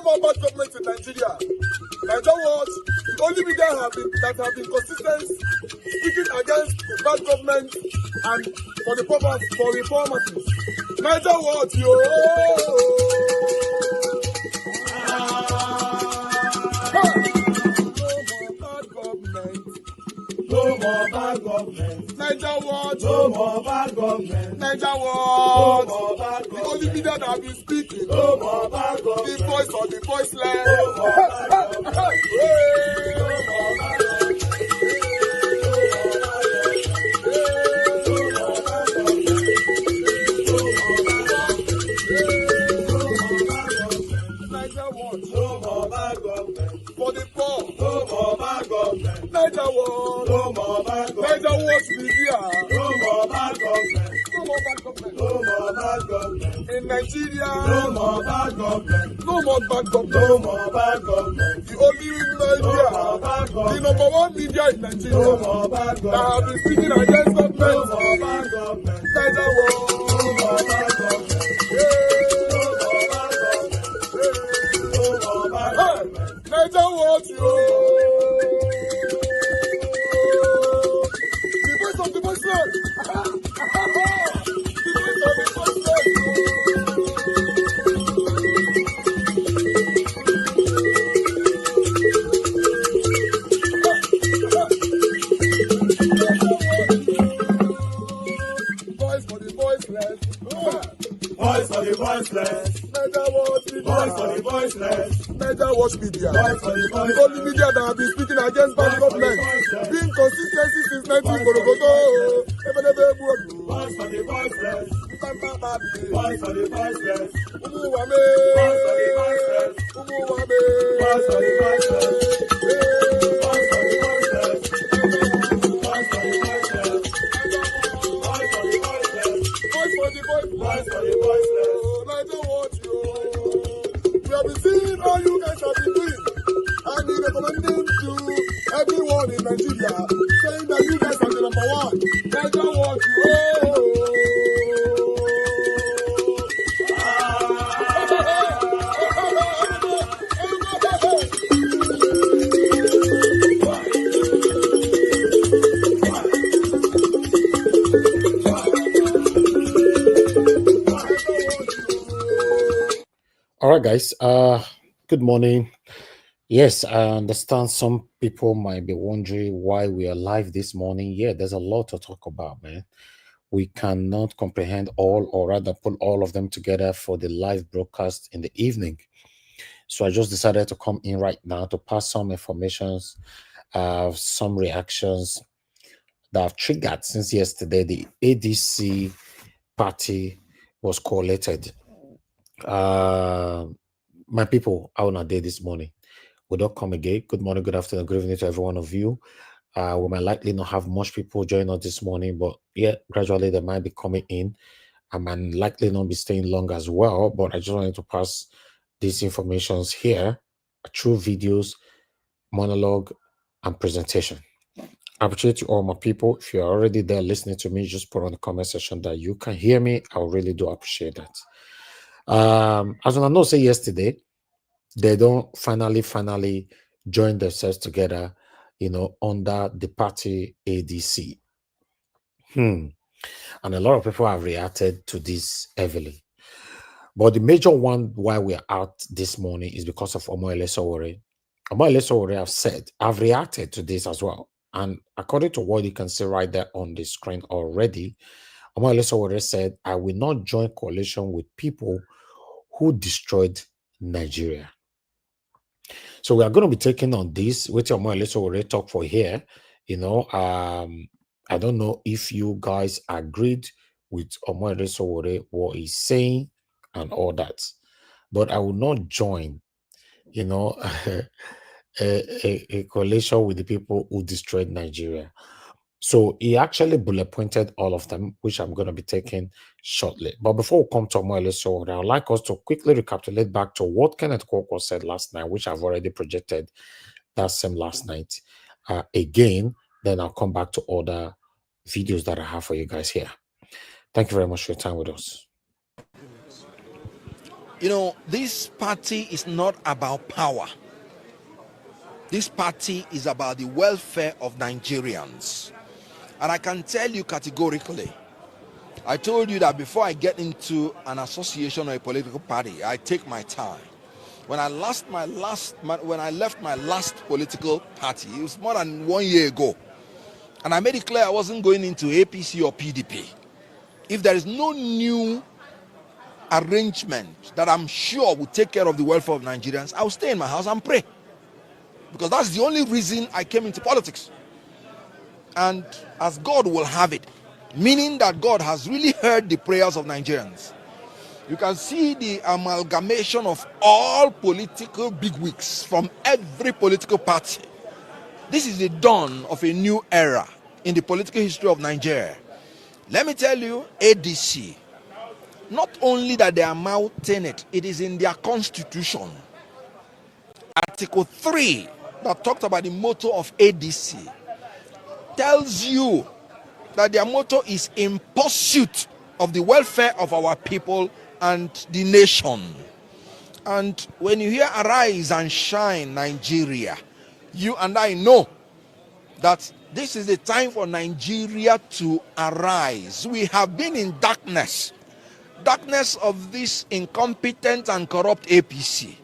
more bad government in Nigeria. Nigeria Watch, the only media that have been consistent speaking against the bad government and for the purpose for reformers. Nigeria Watch, yo. No more bad government. Nigeria Watch. No more bad government. Nigeria Watch. No more bad government. The only media that have been speaking. No more bad government. The voice of the voiceless. No more bad government. No more bad government. Nigeria Watch. No more bad government. For the poor. No more bad government. Nigeria Watch. No more bad government. Nigeria Watch media. No more bad government. No more bad government. No more bad government. In Nigeria. No more bad government. No more bad government. No more bad government. The only media. No more bad government. The number one media in Nigeria. No more bad government. That have been speaking against government. No more bad government. Nigeria Watch. No more bad government. Nigeria Watch, yo. The voice of the voiceless. The voice of the voiceless. Voice for the voiceless. Voice for the voiceless. Nigeria Watch media. Voice for the voiceless. Nigeria Watch media. The only media that have been speaking against bad government. Being consistency since 1944. Voice for the voiceless. Voice for the voiceless. Umuwame. Voice for the voiceless. Umuwame. Voice for the voiceless. Voice for the voiceless. Voice for the voiceless. Voice for the voiceless. Voice for the voiceless. Voice for the voiceless. Nigeria Watch, yo. We have been seeing all you guys have been doing, and we recommending to everyone in Nigeria, saying that you guys are the number one. Nigeria Watch, yo. All right, guys. Good morning. Yes, I understand some people might be wondering why we are live this morning. Yeah, there's a lot to talk about, man. We cannot comprehend all, or rather put all of them together for the live broadcast in the evening. So I just decided to come in right now to pass some informations, some reactions that have triggered since yesterday. The ADC party was collated. My people, how on a day this morning? We don't come again. Good morning, good afternoon, good evening to every one of you. We might likely not have much people join us this morning, but yeah, gradually they might be coming in. I might likely not be staying long as well, but I just wanted to pass these informations here through videos, monologue, and presentation. I appreciate you all, my people. If you're already there listening to me, just put on the comment section that you can hear me. I really do appreciate that. As I know, say yesterday, they don't finally join themselves together, under the party ADC. And a lot of people have reacted to this heavily. But the major one why we are out this morning is because of Omoyele Sowore. Omoyele Sowore have said, I've reacted to this as well. And according to what you can see right there on the screen already, Omoyele Sowore said, I will not join coalition with people who destroyed Nigeria. So we are going to be taking on this, which Omoyele Sowore talk for here. I don't know if you guys agreed with Omoyele Sowore, what he's saying and all that. But I will not join, a coalition with the people who destroyed Nigeria. So he actually bullet pointed all of them, which I'm going to be taking shortly. But before we come to Omoyele Sowore, I would like us to quickly recapitulate back to what Kenneth Kwokwo said last night, which I've already projected that same last night. Again, then I'll come back to other videos that I have for you guys here. Thank you very much for your time with us. You know, this party is not about power. This party is about the welfare of Nigerians. And I can tell you categorically, I told you that before I get into an association or a political party, I take my time. When I left my last political party, it was more than 1 year ago. And I made it clear I wasn't going into APC or PDP. If there is no new arrangement that I'm sure will take care of the welfare of Nigerians, I'll stay in my house and pray. Because that's the only reason I came into politics. And as God will have it, meaning that God has really heard the prayers of Nigerians. You can see the amalgamation of all political bigwigs from every political party. This is the dawn of a new era in the political history of Nigeria. Let me tell you, ADC, not only that they are mounting it, it is in their constitution. Article 3 that talked about the motto of ADC tells you that their motto is in pursuit of the welfare of our people and the nation. And when you hear arise and shine Nigeria, you and I know that this is the time for Nigeria to arise. We have been in darkness of this incompetent and corrupt APC.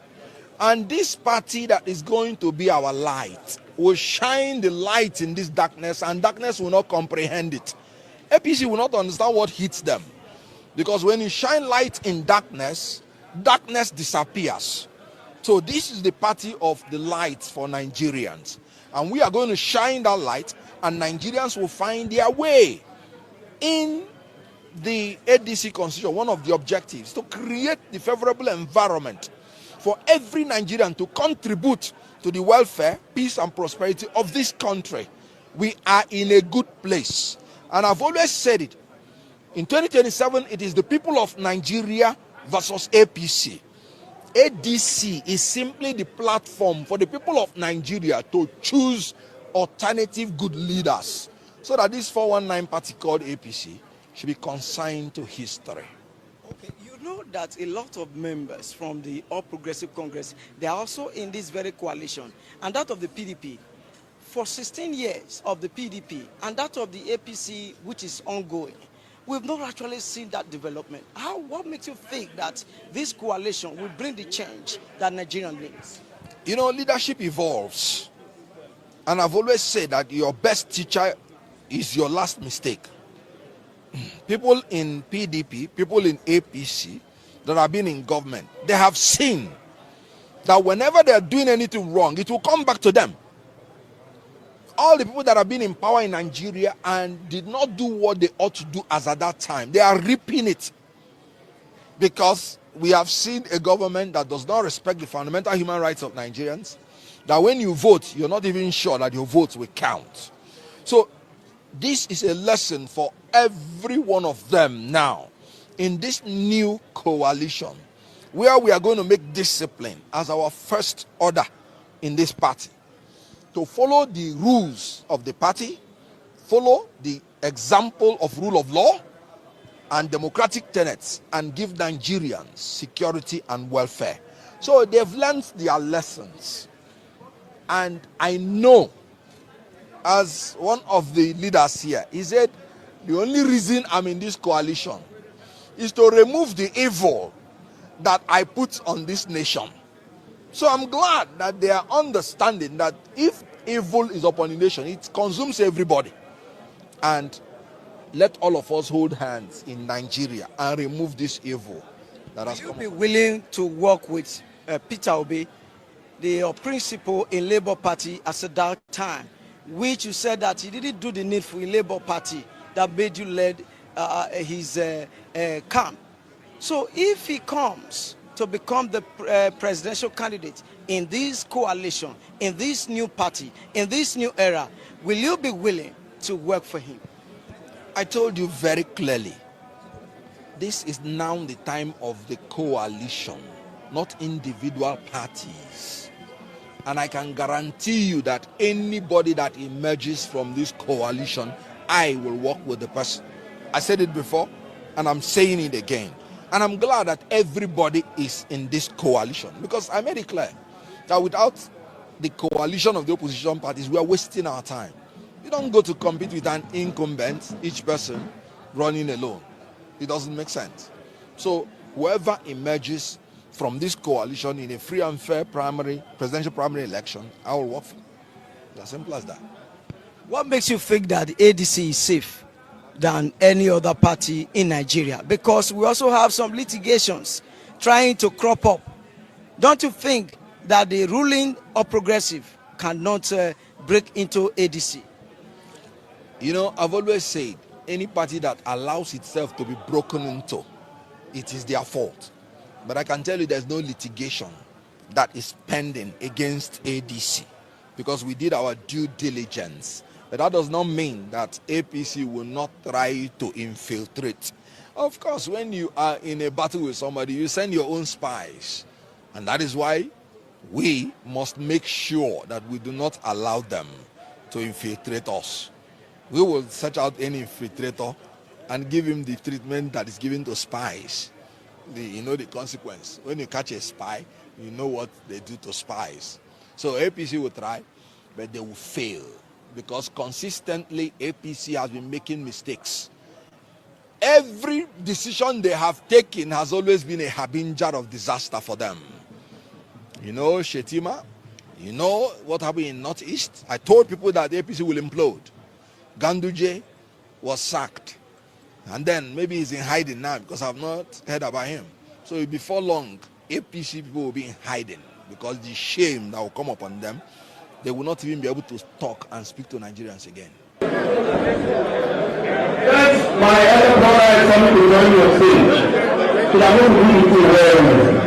And this party that is going to be our light will shine the light in this darkness, and darkness will not comprehend it. APC will not understand what hits them. Because when you shine light in darkness, darkness disappears. So this is the party of the light for Nigerians. And we are going to shine that light, and Nigerians will find their way. In the ADC constitution, one of the objectives to create the favorable environment for every Nigerian to contribute to the welfare, peace, and prosperity of this country. We are in a good place. And I've always said it. In 2027, it is the people of Nigeria versus APC. ADC is simply the platform for the people of Nigeria to choose alternative good leaders, so that this 419 party called APC should be consigned to history. Okay, you know that a lot of members from the All Progressive Congress, they are also in this very coalition, and that of the PDP. For 16 years of the PDP and that of the APC, which is ongoing, we've not actually seen that development. What makes you think that this coalition will bring the change that Nigeria needs? You know, leadership evolves. And I've always said that your best teacher is your last mistake. People in PDP, people in APC that have been in government, they have seen that whenever they are doing anything wrong, it will come back to them. All the people that have been in power in Nigeria and did not do what they ought to do as at that time, they are reaping it. Because we have seen a government that does not respect the fundamental human rights of Nigerians, that when you vote, you're not even sure that your votes will count. So this is a lesson for every one of them now in this new coalition, where we are going to make discipline as our first order in this party. To follow the rules of the party, follow the example of rule of law and democratic tenets, and give Nigerians security and welfare. So they've learned their lessons. And I know, as one of the leaders here, he said, the only reason I'm in this coalition is to remove the evil that I put on this nation. So I'm glad that they are understanding that if evil is upon the nation, it consumes everybody. And let all of us hold hands in Nigeria and remove this evil that has come. Will you be willing to work with Peter Obi, the principal in Labour Party at that time, which you said that he didn't do the needful in Labour Party that made you lead his camp? So if he comes to become the presidential candidate in this coalition, in this new party, in this new era, will you be willing to work for him? I told you very clearly, this is now the time of the coalition, not individual parties. And I can guarantee you that anybody that emerges from this coalition, I will work with the person. I said it before, and I'm saying it again. And I'm glad that everybody is in this coalition, because I made it clear that without the coalition of the opposition parties, we are wasting our time. You don't go to compete with an incumbent, each person running alone. It doesn't make sense. So whoever emerges from this coalition in a free and fair presidential primary election, I will work for. It's as simple as that. What makes you think that the ADC is safe than any other party in Nigeria? Because we also have some litigations trying to crop up. Don't you think that the ruling or progressive cannot break into ADC? You know, I've always said any party that allows itself to be broken into, it is their fault. But I can tell you there's no litigation that is pending against ADC, because we did our due diligence. But that does not mean that APC will not try to infiltrate. Of course, when you are in a battle with somebody, you send your own spies. And that is why we must make sure that we do not allow them to infiltrate us. We will search out any infiltrator and give him the treatment that is given to spies. You know the consequence. When you catch a spy, you know what they do to spies. So APC will try, but they will fail, because consistently APC has been making mistakes. Every decision they have taken has always been a harbinger of disaster for them. You know Shetima, you know what happened in Northeast. I told people that the APC will implode. Ganduje was sacked, and then maybe he's in hiding now because I've not heard about him. So before long, APC people will be in hiding, because the shame that will come upon them, they will not even be able to talk and speak to Nigerians again. Yes, my elder brother is coming to join your stage. So that we will do it well.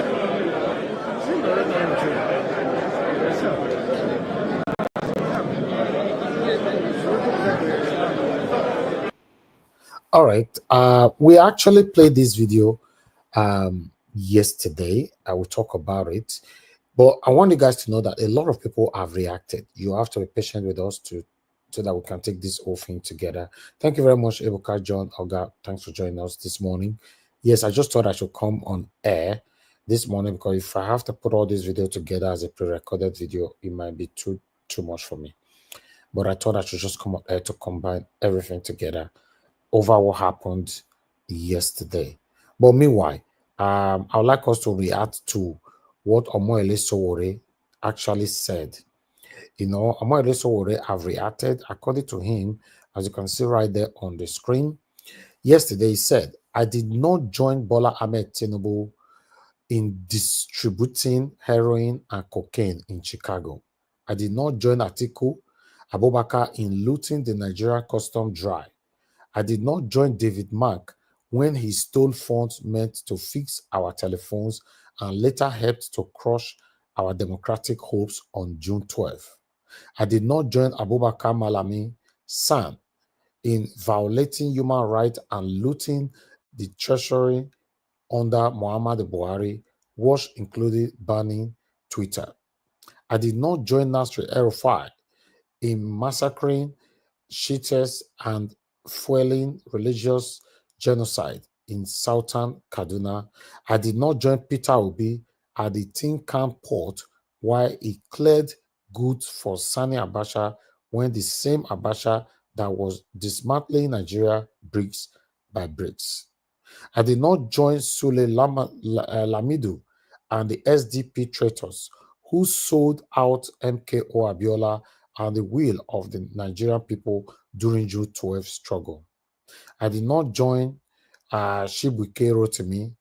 All right. We actually played this video yesterday. I will talk about it. But I want you guys to know that a lot of people have reacted. You have to be patient with us so that we can take this whole thing together. Thank you very much, Ebuka, John, Oga. Thanks for joining us this morning. Yes, I just thought I should come on air this morning, because if I have to put all this video together as a pre-recorded video, it might be too much for me. But I thought I should just come on air to combine everything together over what happened yesterday. But meanwhile, I would like us to react to what Omoyele Sowore actually said. You know, Omoyele Sowore have reacted according to him, as you can see right there on the screen. Yesterday he said, "I did not join Bola Ahmed Tinubu in distributing heroin and cocaine in Chicago. I did not join Atiku Abubakar in looting the Nigerian custom dry. I did not join David Mark when he stole funds meant to fix our telephones and later helped to crush our democratic hopes on June 12th. I did not join Abubakar Malami San in violating human rights and looting the treasury under Muhammad Buhari, which included banning Twitter. I did not join Nasri El-Rufai in massacring Shiites and fueling religious genocide in southern Kaduna. I did not join Peter Obi at the Tin Can port while he cleared goods for Sani Abacha, when the same Abacha that was dismantling Nigeria bricks by bricks. I did not join Sule Lamidu and the SDP traitors who sold out MKO Abiola and the will of the Nigerian people during June 12 struggle. I did not join Shibuke Rotimi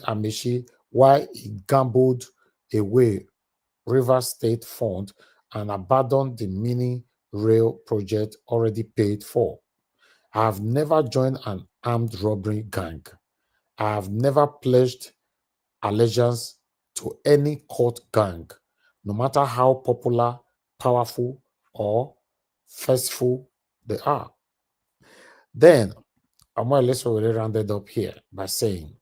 and Mishi while he gambled away River State Fund and abandoned the mini rail project already paid for. I have never joined an armed robbery gang. I have never pledged allegiance to any court gang, no matter how popular, powerful, or faithful they are. Then, Omoyele Sowore rounded up here by saying,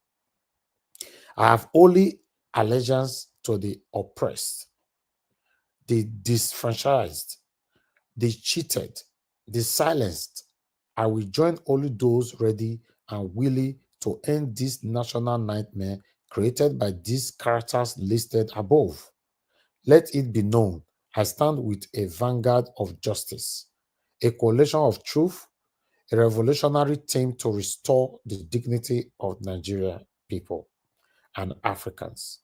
I have only allegiance to the oppressed, the disfranchised, the cheated, the silenced. I will join only those ready and willing to end this national nightmare created by these characters listed above. Let it be known, I stand with a vanguard of justice, a coalition of truth, a revolutionary team to restore the dignity of Nigeria people and Africans.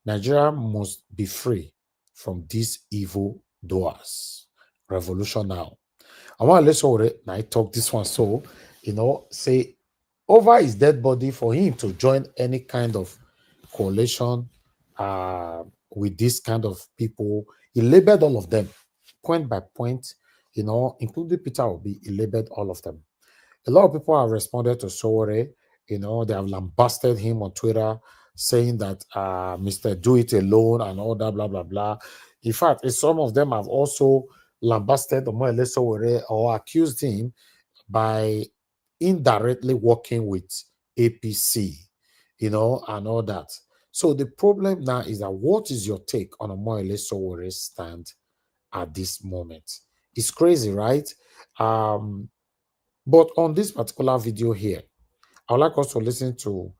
Nigeria must be free from these evil doers. Revolution now. I want to let I talk this one so, say over his dead body for him to join any kind of coalition with this kind of people. He labeled all of them point by point, including Peter Obi. He labeled all of them. A lot of people have responded to Sowore. They have lambasted him on Twitter, saying that Mr. Do It Alone and all that, blah, blah, blah. In fact, some of them have also lambasted Omoyele Sowore or accused him by indirectly working with APC, and all that. So the problem now is that what is your take on Omoyele Sowore's stand at this moment? It's crazy, right? But on this particular video here, I would like us to listen to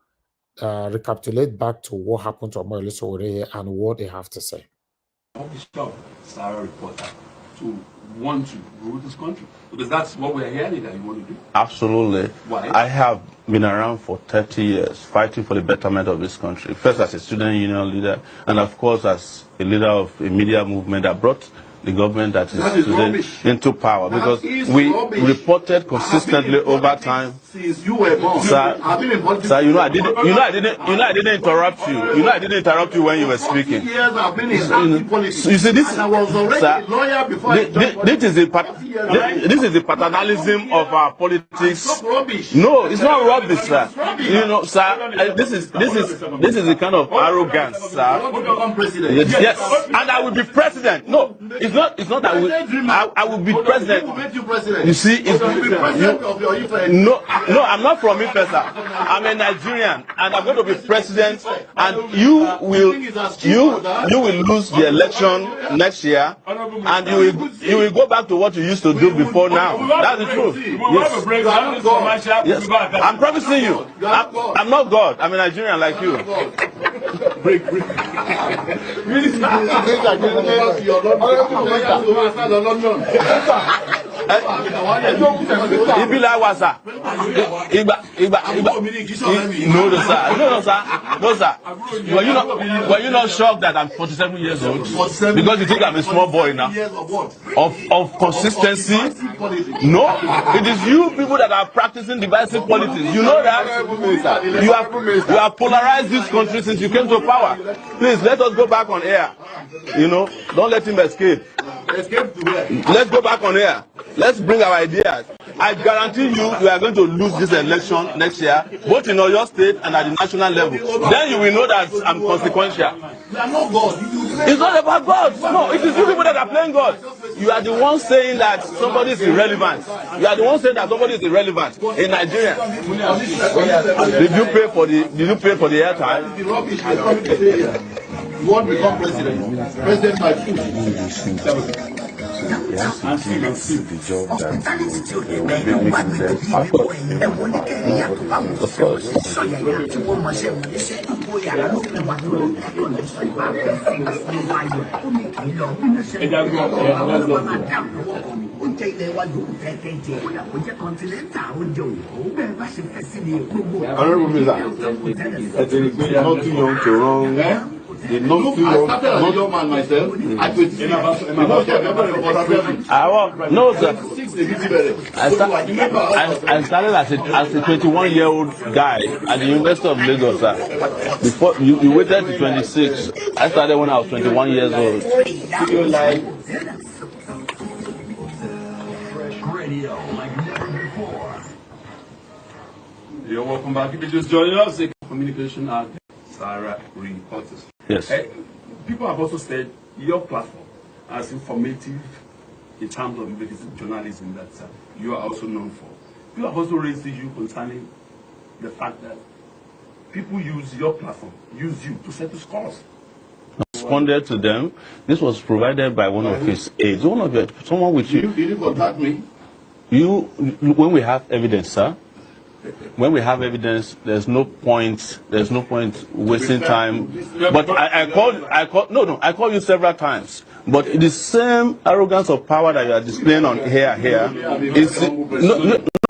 recapitulate back to what happened to Omoyele Sowore and what they have to say. Sarah reporter to want to rule this country, because that's what we're hearing that you want to do. Absolutely. Why? I have been around for 30 years fighting for the betterment of this country. First as a student union leader, and of course as a leader of a media movement that brought the government that is today into power, because we reported consistently over time. Since you were born, Sir, I didn't interrupt you. I didn't interrupt you when you were speaking. years I've been in politics. You see, this, and I was already sir, a lawyer before I joined this is the paternalism of our politics. Stop rubbish. No, it's not rubbish, sir. Sir, this is the kind of arrogance, I sir. want to become president. Yes, and I will be president. No, it's not that I will be president. Who made you president? You see, it's You will be president of your Ife. no, I'm not from Ife, sir. I'm a Nigerian, and I'm going to be president. And you will lose the election next year, and you will go back to what you used to do before now. That's the truth. Yes, I'm promising you. I'm not God. I'm a Nigerian like you. Ibila wasa. No, sir. Were you not shocked that I'm 47 years old? Because you think I'm a small boy now? Of consistency? No, it is you people that are practicing divisive politics. You know that you have polarized this country since you came to power. Please let us go back on air. Don't let him escape. Escape to where? Let's go back on air. Let's bring our ideas. I guarantee you are going to lose this election next year, both in Oyo State and at the national level. Then you will know that I'm consequential. You are not God. It's not about God. No, it is you people that are playing God. You are the ones saying that somebody is irrelevant. You are the ones saying that somebody is irrelevant in Nigeria. Did you pay for the airtime? You want to become president? President by food. Yes, the job that will make not too young to run. I started as a young man myself. No, sir. I started as a 21-year-old guy at the University of Lagos, sir. Before you waited to 26. I started when I was 21 years old. You're welcome back. If you just join us, communication at Sarah reporters. Yes. People have also said your platform as informative in terms of journalism that you are also known for. You have also raised the issue concerning the fact that people use your platform, use you to settle scores. Responded to them. This was provided by one of his aides. Someone with you. You didn't contact me. When we have evidence, sir, when we have evidence, there's no point wasting time. But I called you several times. But the same arrogance of power that you are displaying on here is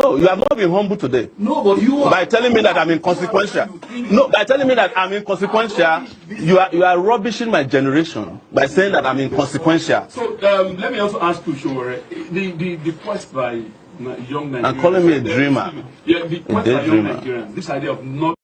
no, you have not been humble today. No, but you are. By telling me that I'm inconsequential. No, by telling me that I'm inconsequential, you are rubbishing my generation by saying that I'm inconsequential. So let me also ask you, Sowore, the quest by young Nigerians. And calling me a dreamer. Yeah, the quest by young Nigerians. This idea of not.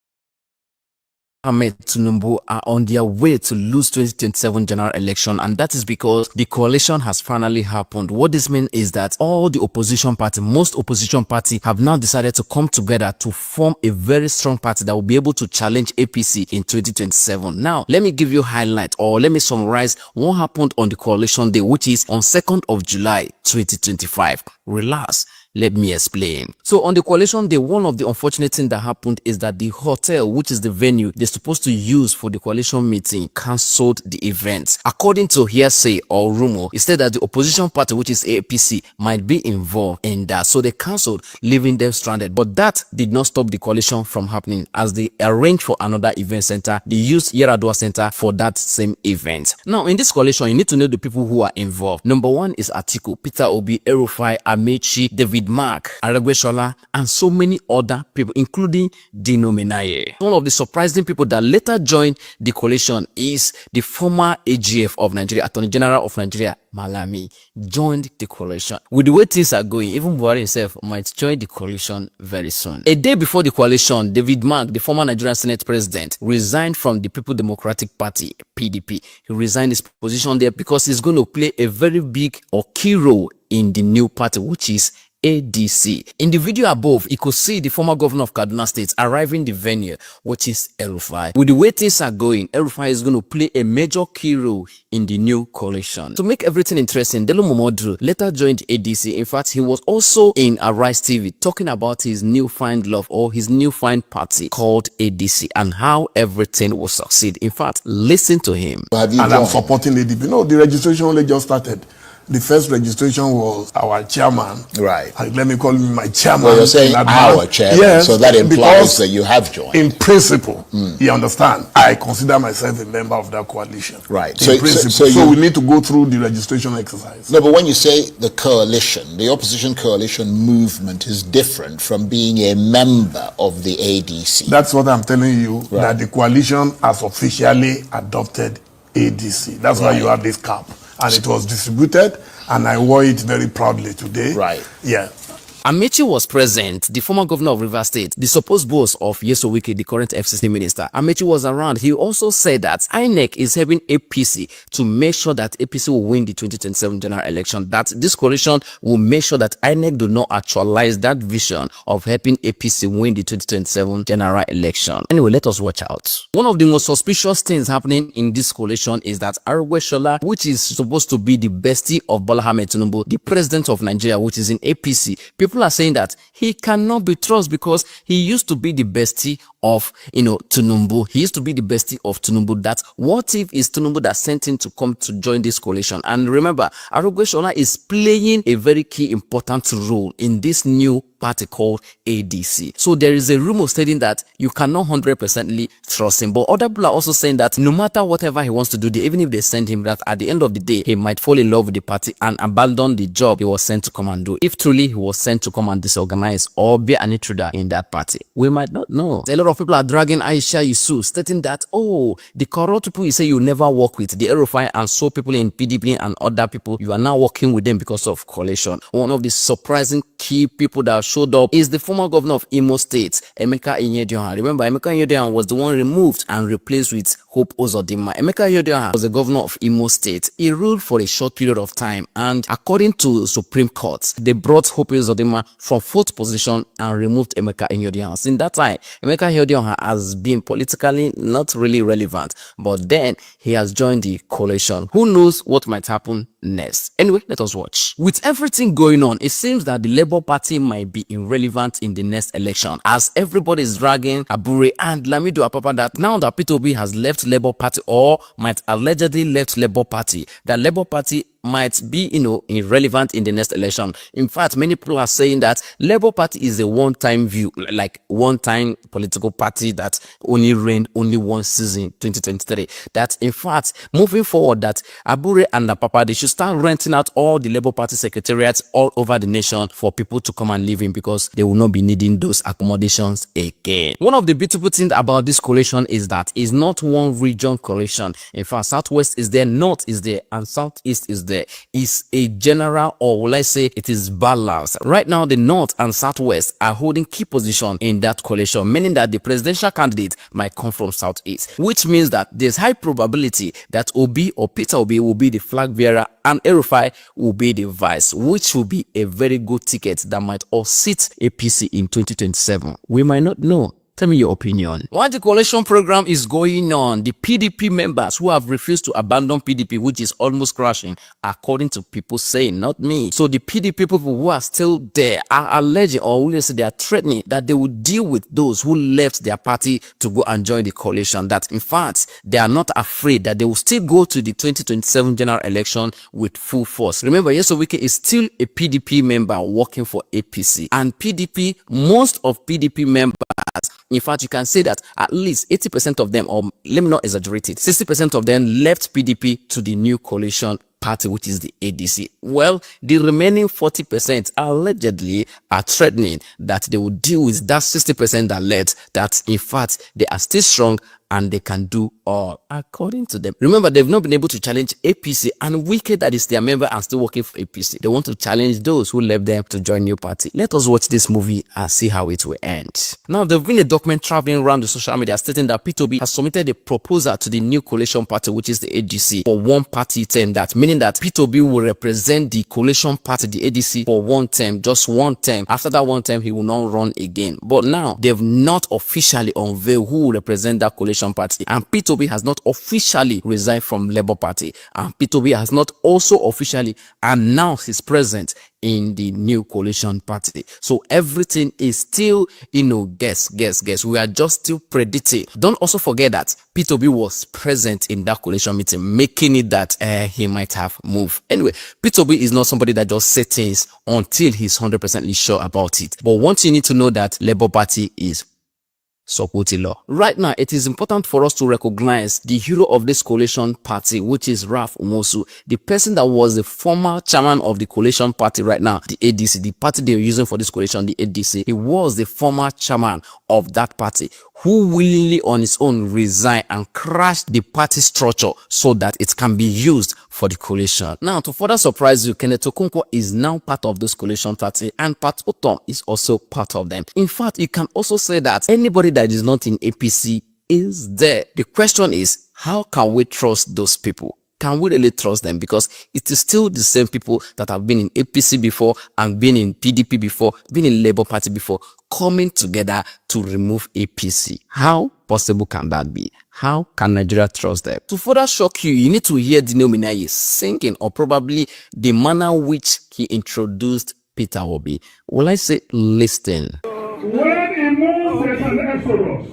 Ahmed Tinubu are on their way to lose 2027 general election, and that is because the coalition has finally happened. What this means is that all the opposition party, most opposition party, have now decided to come together to form a very strong party that will be able to challenge APC in 2027. Now, let me give you a highlight, or let me summarize what happened on the coalition day, which is on 2nd of July 2025. Relax. Let me explain. So on the coalition day, one of the unfortunate things that happened is that the hotel, which is the venue they're supposed to use for the coalition meeting, cancelled the event. According to hearsay or rumor, it said that the opposition party, which is APC, might be involved in that. So they cancelled, leaving them stranded. But that did not stop the coalition from happening, as they arranged for another event center. They used Yaradua Center for that same event. Now, in this coalition, you need to know the people who are involved. Number one is Atiku, Peter Obi, El-Rufai, Amechi, David Mark, Aregbesola, and so many other people, including Dino Menaye. One of the surprising people that later joined the coalition is the former AGF of Nigeria, Attorney General of Nigeria, Malami, joined the coalition. With the way things are going, even Buhari himself might join the coalition very soon. A day before the coalition, David Mark, the former Nigerian Senate President, resigned from the People Democratic Party, PDP. He resigned his position there because he's going to play a very big or key role in the new party, which is ADC. In the video above, you could see the former governor of Kaduna State arriving the venue, which is El-Rufai. With the way things are going, El-Rufai is going to play a major key role in the new coalition. To make everything interesting, Delo Momodu later joined ADC. In fact, he was also in Arise TV talking about his newfound love or his newfound party called ADC and how everything will succeed. In fact, listen to him. And I'm supporting ADP. No, the registration only just started. The first registration was our chairman. Right. Let me call him my chairman. Well, you're saying our chairman, yes, so that implies that you have joined. In principle, you understand, I consider myself a member of that coalition. Right. In principle. So we need to go through the registration exercise. No, but when you say the coalition, the opposition coalition movement is different from being a member of the ADC. That's what I'm telling you, that the coalition has officially adopted ADC. That's why you have this cap. And it was distributed, and I wore it very proudly today. Right. Yeah. Amechi was present, the former governor of Rivers State, the supposed boss of Nyesom Wike, the current FCC minister. Amechi was around. He also said that INEC is helping APC to make sure that APC will win the 2027 general election, that this coalition will make sure that INEC do not actualize that vision of helping APC win the 2027 general election. Anyway, let us watch out. One of the most suspicious things happening in this coalition is that Aregbesola, which is supposed to be the bestie of Bola Ahmed Tinubu, the president of Nigeria, which is in APC, people are saying that he cannot be trusted because he used to be the bestie of, Tinubu. He used to be the bestie of Tinubu. That what if it's Tinubu that sent him to come to join this coalition? And remember, Aregbesola is playing a very key important role in this new party called ADC. So there is a rumor stating that you cannot 100% trust him. But other people are also saying that no matter whatever he wants to do, even if they send him, that at the end of the day, he might fall in love with the party and abandon the job he was sent to come and do. If truly he was sent to come and disorganize or be an intruder in that party, we might not know. A lot of people are dragging Aisha Yusuf, stating that, the corrupt people you say you never work with, the El-Rufai and so people in PDP and other people, you are now working with them because of coalition. One of the surprising key people that showed up is the former governor of Imo State, Emeka Ihedioha. Remember, Emeka Ihedioha was the one removed and replaced with Hope Uzodinma. Emeka Ihedioha was the governor of Imo State. He ruled for a short period of time, and according to Supreme Court, they brought Hope Uzodinma from 4th position and removed Emeka Ihedioha. Since that time, Emeka Ihedioha has been politically not really relevant, but then he has joined the coalition. Who knows what might happen next? Anyway, let us watch. With everything going on, it seems that the Labour Party might be irrelevant in the next election, as everybody is dragging Abure and Lamido Apapa that now that Peter Obi has left Labour Party or might allegedly left Labour Party, that Labour Party might be, irrelevant in the next election. In fact, many people are saying that Labour Party is a one-time view, like one-time political party that only reigned only one season, 2023. That in fact, moving forward, that Abure and Apapa, they should start renting out all the Labour Party secretariats all over the nation for people to come and live in, because they will not be needing those accommodations again. One of the beautiful things about this coalition is that it's not one region coalition. In fact, Southwest is there, North is there, and Southeast is there. It's a general, or will I say it is balanced. Right now, the North and Southwest are holding key position in that coalition, meaning that the presidential candidate might come from Southeast, which means that there's high probability that Obi or Peter Obi will be the flag bearer and Erufai will be the vice, which will be a very good ticket that might all seat APC in 2027. We might not know. Tell me your opinion. While the coalition program is going on, the PDP members who have refused to abandon PDP, which is almost crashing, according to people saying, not me. So the PDP people who are still there are alleging, or will say they are threatening, that they will deal with those who left their party to go and join the coalition. That in fact, they are not afraid that they will still go to the 2027 general election with full force. Remember, Yesowike is still a PDP member working for APC. And PDP, most of PDP members, in fact, you can say that at least 80% of them, or let me not exaggerate it, 60% of them left PDP to the new coalition party, which is the ADC. Well, the remaining 40% allegedly are threatening that they will deal with that 60% that left, that in fact, they are still strong and they can do all, according to them. Remember, they've not been able to challenge APC, and Wike, that is their member and still working for APC, they want to challenge those who left them to join new party. Let us watch this movie and see how it will end. Now, there's been a document traveling around the social media stating that P2B has submitted a proposal to the new coalition party, which is the ADC, for one party term, that meaning that P2B will represent the coalition party, the ADC, for one term, just one term. After that one term, he will not run again. But now, they've not officially unveiled who will represent that coalition party, and P2B has not officially resigned from Labour Party, and P2B has not also officially announced his presence in the new coalition party. So everything is still, guess. We are just still predicting. Don't also forget that P2B was present in that coalition meeting, making it that he might have moved. Anyway, P2B is not somebody that just says things until he's 100% sure about it. But one thing you need to know, that Labour Party is Sokotilo. Right now, it is important for us to recognize the hero of this coalition party, which is Ralph Umosu, the person that was the former chairman of the coalition party right now, the ADC, the party they're using for this coalition, the ADC. He was the former chairman of that party, who willingly on his own resigned and crashed the party structure so that it can be used for the coalition. Now, to further surprise you, Kenneth Okonkwo is now part of this coalition party, and Pat Otom is also part of them. In fact, you can also say that anybody that is not in APC is there. The question is, how can we trust those people? Can we really trust them? Because it is still the same people that have been in APC before and been in PDP before, been in Labour Party before, coming together to remove APC. How possible can that be? How can Nigeria trust them? To further shock you, you need to hear Dino Minayi singing, or probably the manner which he introduced Peter Obi. Will I say listen? When he moves, there's an exodus.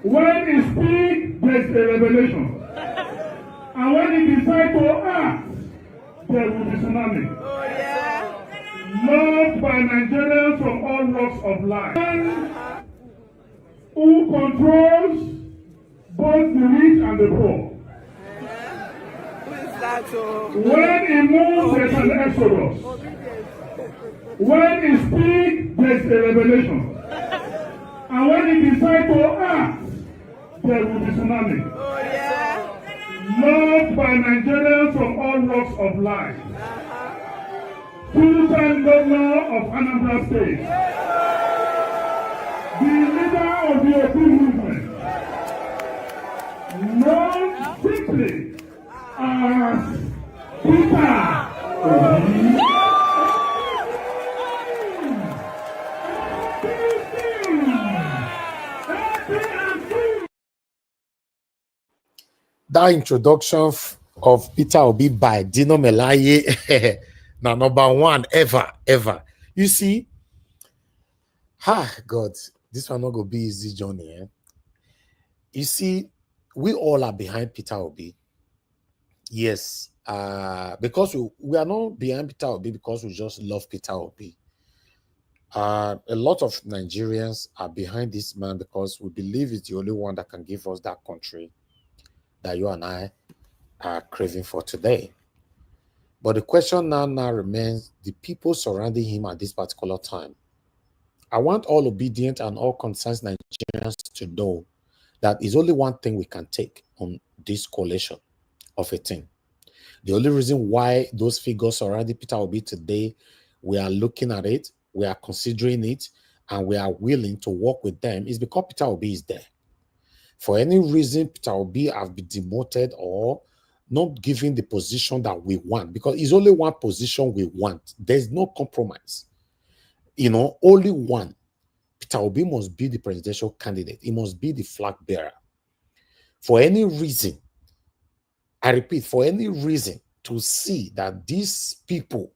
When he speaks, there's a revelation. And when he decides to act, there will be tsunami. Oh, yeah. Loved by Nigerians from all walks of life. Who controls both the rich and the poor. Who is that? When he moves, there's an exodus. When he speaks, there's a revelation. And when he decides to act, there will be tsunami. Oh, yeah. Loved by Nigerians from all walks of life. Full-time governor of Anambra State. The leader of the Obi movement. Known simply as Peter Obi. That introduction of Peter Obi by Dino Melaye, now number one ever. You see, God, this one not gonna be easy journey. You see, we all are behind Peter Obi. Yes, because we are not behind Peter Obi because we just love Peter Obi. A lot of Nigerians are behind this man because we believe it's the only one that can give us that country that you and I are craving for today. But the question now remains the people surrounding him at this particular time. I want all obedient and all concerned Nigerians to know that is only one thing we can take on this coalition of a thing. The only reason why those figures surrounding Peter Obi today, we are looking at it, we are considering it, and we are willing to work with them is because Peter Obi is there. For any reason, Peter Obi have been demoted or not given the position that we want, because it's only one position we want. There's no compromise. Only one. Peter Obi must be the presidential candidate. He must be the flag bearer. For any reason, I repeat, for any reason to see that these people,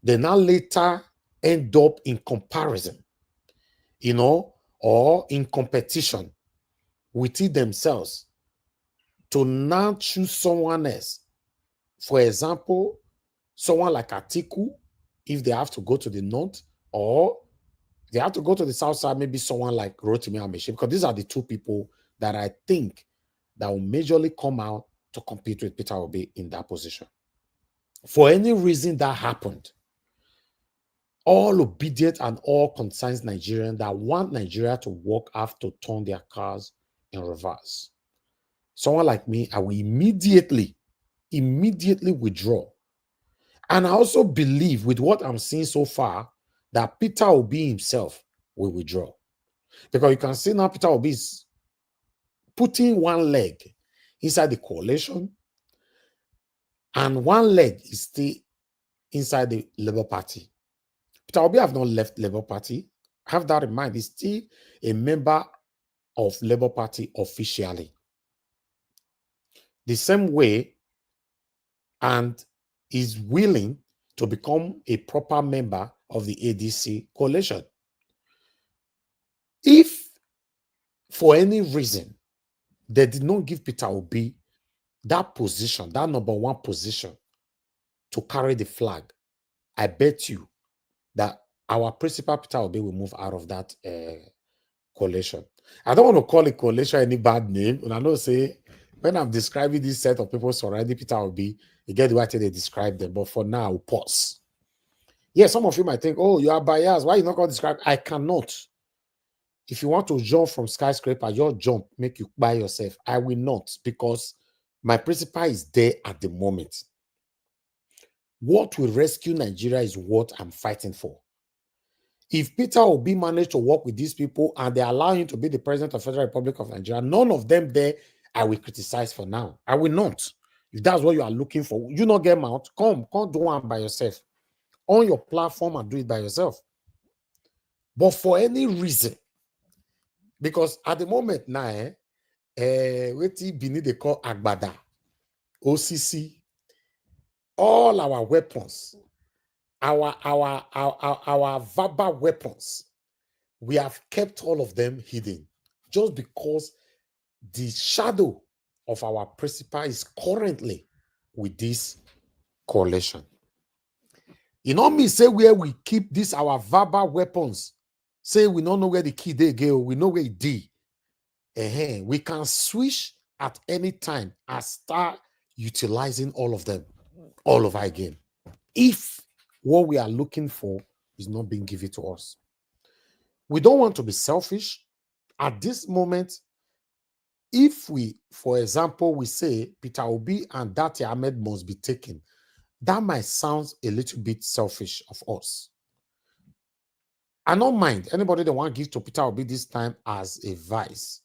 they now later end up in comparison, or in competition with it themselves, to now choose someone else. For example, someone like Atiku, if they have to go to the north, or they have to go to the south side, maybe someone like Rotimi Amaechi, because these are the two people that I think that will majorly come out to compete with Peter Obi in that position. For any reason that happened, all obedient and all concerned Nigerians that want Nigeria to work have to turn their cars in reverse. Someone like me, I will immediately withdraw. And I also believe with what I'm seeing so far that Peter Obi himself will withdraw. Because you can see now Peter Obi is putting one leg inside the coalition and one leg is still inside the Labour Party. Peter Obi have not left Labour Party. Have that in mind. He's still a member of Labour Party officially. The same way, and is willing to become a proper member of the ADC coalition. If for any reason they did not give Peter Obi that position, that number one position to carry the flag, I bet you that our principal Peter Obi will move out of that coalition. I don't want to call it coalition any bad name. And I know say, when I'm describing this set of people surrounding Peter Obi, you get the way they describe them. But for now, I'll pause. Yeah, some of you might think, oh, you are biased. Why are you not going to describe? I cannot. If you want to jump from skyscraper, just jump, make you by yourself. I will not, because my principal is there at the moment. What will rescue Nigeria is what I'm fighting for. If Peter Obi managed to work with these people and they allow him to be the president of the Federal Republic of Nigeria, none of them there I will criticize for now. I will not. If that's what you are looking for, you not get out. Come do one by yourself. On your platform and do it by yourself. But for any reason, because at the moment now, what they call Agbada, OCC, all our weapons, our verbal weapons, we have kept all of them hidden just because the shadow of our principal is currently with this coalition. You know me say where we keep this our verbal weapons, say we don't know where the key they go, we know where it D. We can switch at any time and start utilizing all of them all over again. If what we are looking for is not being given to us. We don't want to be selfish. At this moment, if we, for example, we say Peter Obi and Dati Ahmed must be taken, that might sound a little bit selfish of us. I don't mind anybody that want to give to Peter Obi this time as a vice.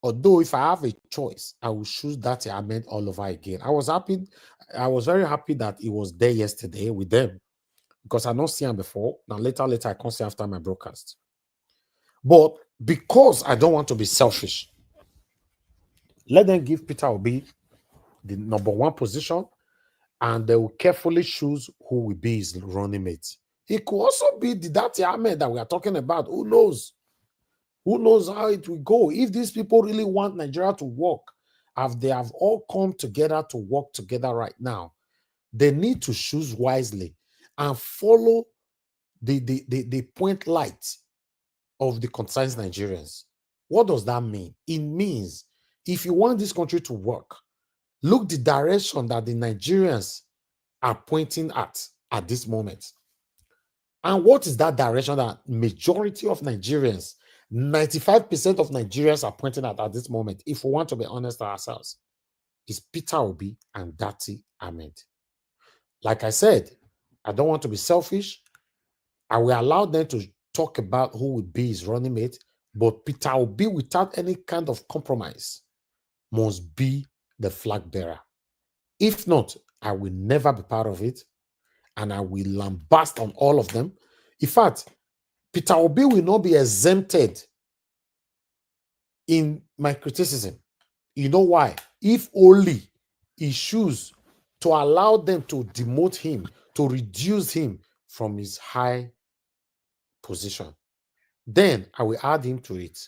Although if I have a choice, I will choose Dati Ahmed all over again. I was very happy that he was there yesterday with them because I don't see him before. Now later I can't see after my broadcast. But because I don't want to be selfish, let them give Peter Obi the number one position and they will carefully choose who will be his running mate. It could also be the Dati Ahmed that we are talking about. Who knows? Who knows how it will go? If these people really want Nigeria to work they have all come together to work together right now, they need to choose wisely and follow the point light of the concerned Nigerians. What does that mean? It means if you want this country to work, look the direction that the Nigerians are pointing at this moment. And what is that direction that majority of Nigerians, 95% of Nigerians are pointing at this moment, if we want to be honest ourselves, is Peter Obi and Dati Ahmed. Like I said, I don't want to be selfish. I will allow them to talk about who will be his running mate, but Peter Obi, without any kind of compromise, must be the flag bearer. If not, I will never be part of it, and I will lambast on all of them. In fact, Peter Obi will not be exempted in my criticism. You know why? If only he choose to allow them to demote him, to reduce him from his high position, then I will add him to it.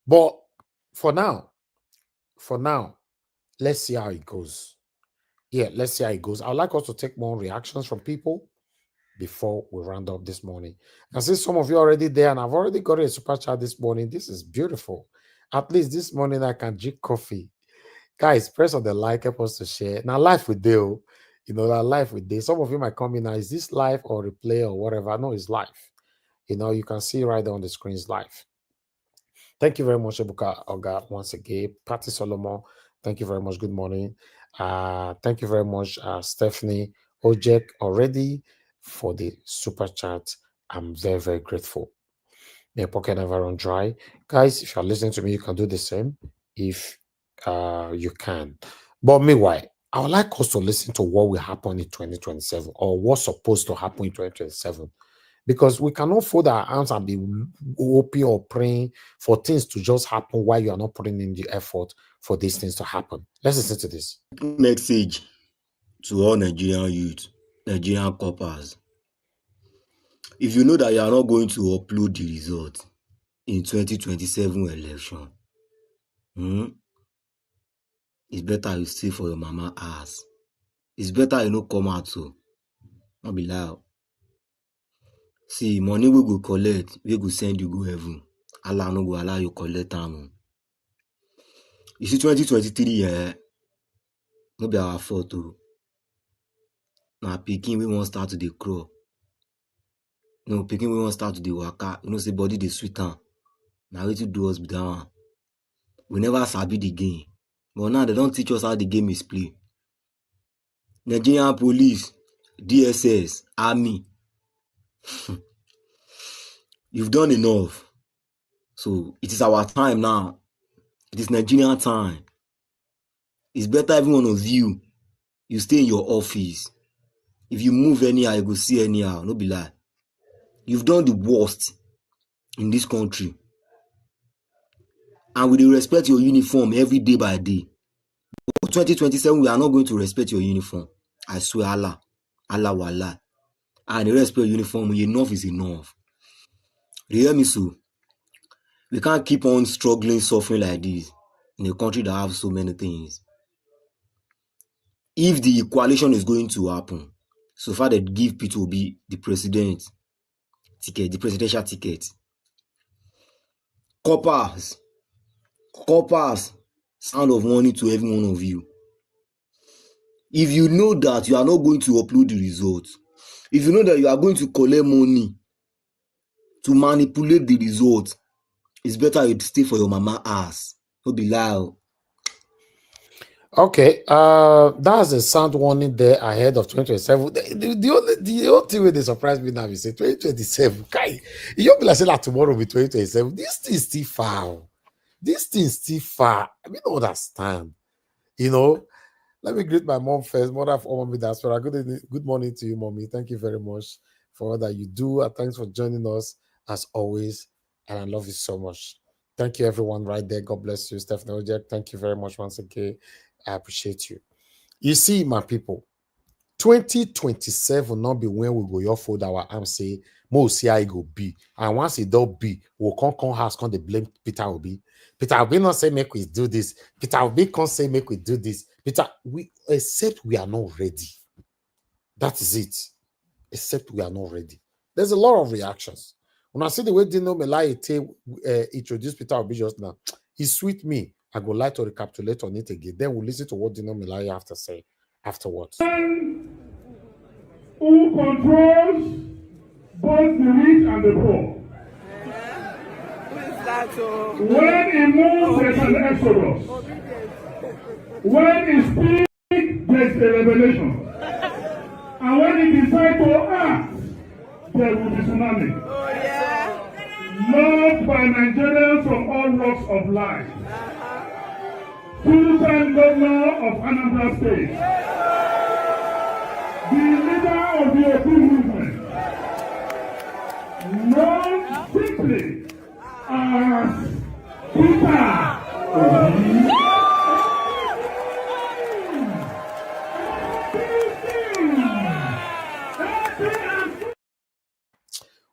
But for now, let's see how it goes. Yeah, let's see how it goes. I'd like us to take more reactions from people before we round up this morning. And since some of you are already there, and I've already got a super chat this morning, this is beautiful. At least this morning I can drink coffee. Guys, press on the like, help us to share. Now, life with Dale, that life with Dale. Some of you might come in now, is this live or replay or whatever? No, it's live. You can see right there on the screen is live. Thank you very much, Ebuka Oga, once again. Patty Solomon, thank you very much. Good morning. Thank you very much, Stephanie Ojek, already for the super chat. I'm very, very grateful. My pocket never run dry. Guys, if you're listening to me, you can do the same if you can. But meanwhile, I would like us to listen to what will happen in 2027 or what's supposed to happen in 2027. Because we cannot fold our hands and be hoping or praying for things to just happen while you are not putting in the effort for these things to happen. Let's listen to this. Message to all Nigerian youth, Nigerian coppers. If you know that you are not going to upload the result in 2027 election, it's better you stay for your mama ass. It's better you no come out so. Not be loud. See, money we go collect, we go send you go heaven. Allah no go allow you collect am. You see 2023, no be our fault o. Na pikin we wan start to dey crawl. No, pikin we wan start to dey waka. Say body dey sweet am. Na wetin do us be that one. We never sabi the game. But now they don teach us how the game is played. Nigerian police, DSS, army. You've done enough. So it is our time now. It is Nigerian time. It's better every one of you stay in your office. If you move anyhow, you go see anyhow. No be lie. You've done the worst in this country. And we dey respect your uniform every day by day. For 2027, we are not going to respect your uniform. I swear Allah. Allah wallah. And the respect your uniform, enough is enough. You hear me, so? We can't keep on struggling, suffering like this in a country that has so many things. If the coalition is going to happen, so far they give Peter Obi the president ticket, the presidential ticket. Coppers, sound of warning to every one of you. If you know that you are not going to upload the results, if you know that you are going to collect money to manipulate the results, it's better you stay for your mama ass. Don't be loud. Okay, that's a sound warning there ahead of 2027. The only thing where they surprise me now is say 2027. Kai, you be like say that tomorrow will be 2027. This thing is still far. This thing is still far. I mean, don't understand. Let me greet my mom first. Mother of all mommy diaspora. Good morning to you, mommy. Thank you very much for all that you do. And thanks for joining us as always. And I love you so much. Thank you, everyone, right there. God bless you, Stephanie Ojek. Thank you very much once again. I appreciate you. You see, my people, 2027 not be when we go your fold our arms say, Mo see how it go be. And once it don't be, we'll come house, come they blame Peter Obi. Peter Obi not say make we do this. Peter Obi can't say make we do this. Peter, we except we are not ready. That is it. Except we are not ready. There's a lot of reactions. When I see the way Dino Melai introduced Peter Obi just now, he sweet me. I go like to recapitulate on it again. Then we'll listen to what Dino Melai have to say afterwards. Who controls both the rich and the poor? When he moves, there's an exodus. When he speaks, there's a revelation. And when he decides to act, there will be tsunami. Loved by Nigerians from all walks of life. Full-time governor of Anambra State. The leader of the Obi movement. Known simply as Peter Obi.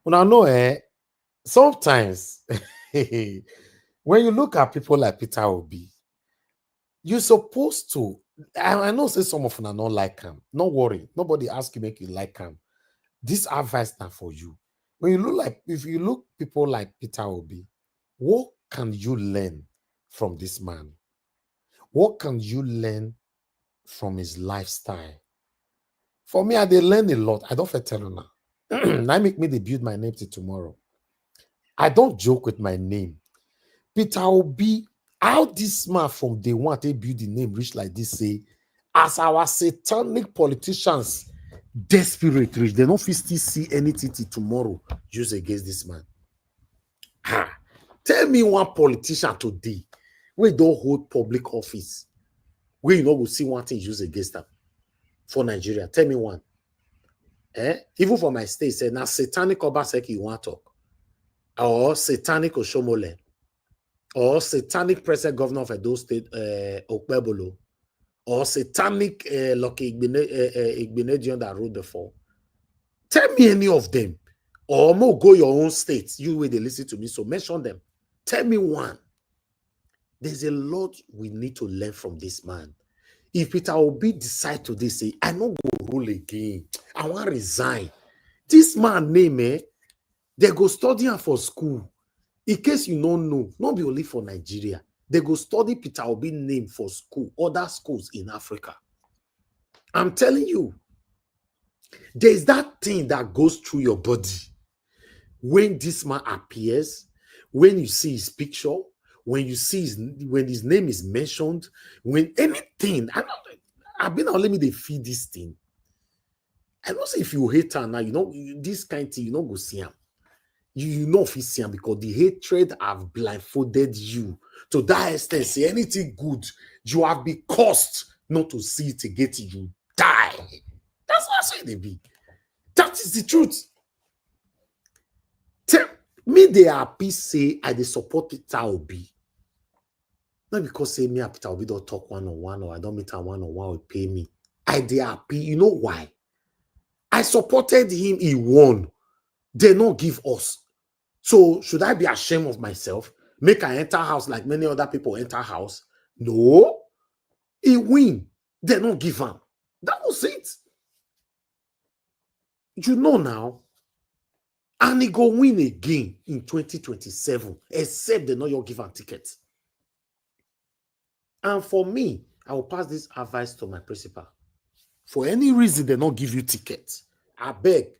Well, I know, sometimes when you look at people like Peter Obi, you're supposed to. I know say some of them are not like him. Don't worry, nobody ask you make you like him. This advice now for you. When you look like, if you look people like Peter Obi, what can you learn from this man? What can you learn from his lifestyle? For me, I did learn a lot. I don't feel tell you now. Now make me they build my name till tomorrow. I don't joke with my name. Peter Obi, how this man from day one they build the name rich like this say, as our satanic politicians desperate rich, they don't still see anything till tomorrow use against this man. Tell me one politician today we don't hold public office where you know we'll see one thing use against them for Nigeria. Tell me one. Even for my state, say now satanic Obaseki you want to talk, or satanic Oshomole, or satanic president governor of Edo State, Okpebolo, or satanic Lucky Igbenedion that ruled before. Tell me any of them, or more go your own state. You will they listen to me, so mention them. Tell me one. There's a lot we need to learn from this man. If Peter Obi decide today say, I don't go rule again, I want to resign. This man name, they go study him for school. In case you don't know, not be only for Nigeria, they go study Peter Obi name for school, other schools in Africa. I'm telling you, there's that thing that goes through your body. When this man appears, when you see his picture, when you see when his name is mentioned, when anything, I've been on let me they feed this thing. I don't say if you hate her now, you know, this kind of thing, you don't go see him. You know if you see him because the hatred have blindfolded you to that extent. Say anything good, you have been caused not to see it again till you die. That's what I say they be. That is the truth. Tell me they are happy say I they support Peter Obi. Not because say me and Peter Obi don't talk one-on-one or I don't meet her one-on-one or pay me. I they happy. You know why? I supported him, he won. They not give us. So should I be ashamed of myself? Make I enter house like many other people enter house? No. He win. They not give him. That was it. You know now. And he go win again in 2027. Except they not your give him tickets. And for me, I will pass this advice to my principal. For any reason they not give you tickets, I beg,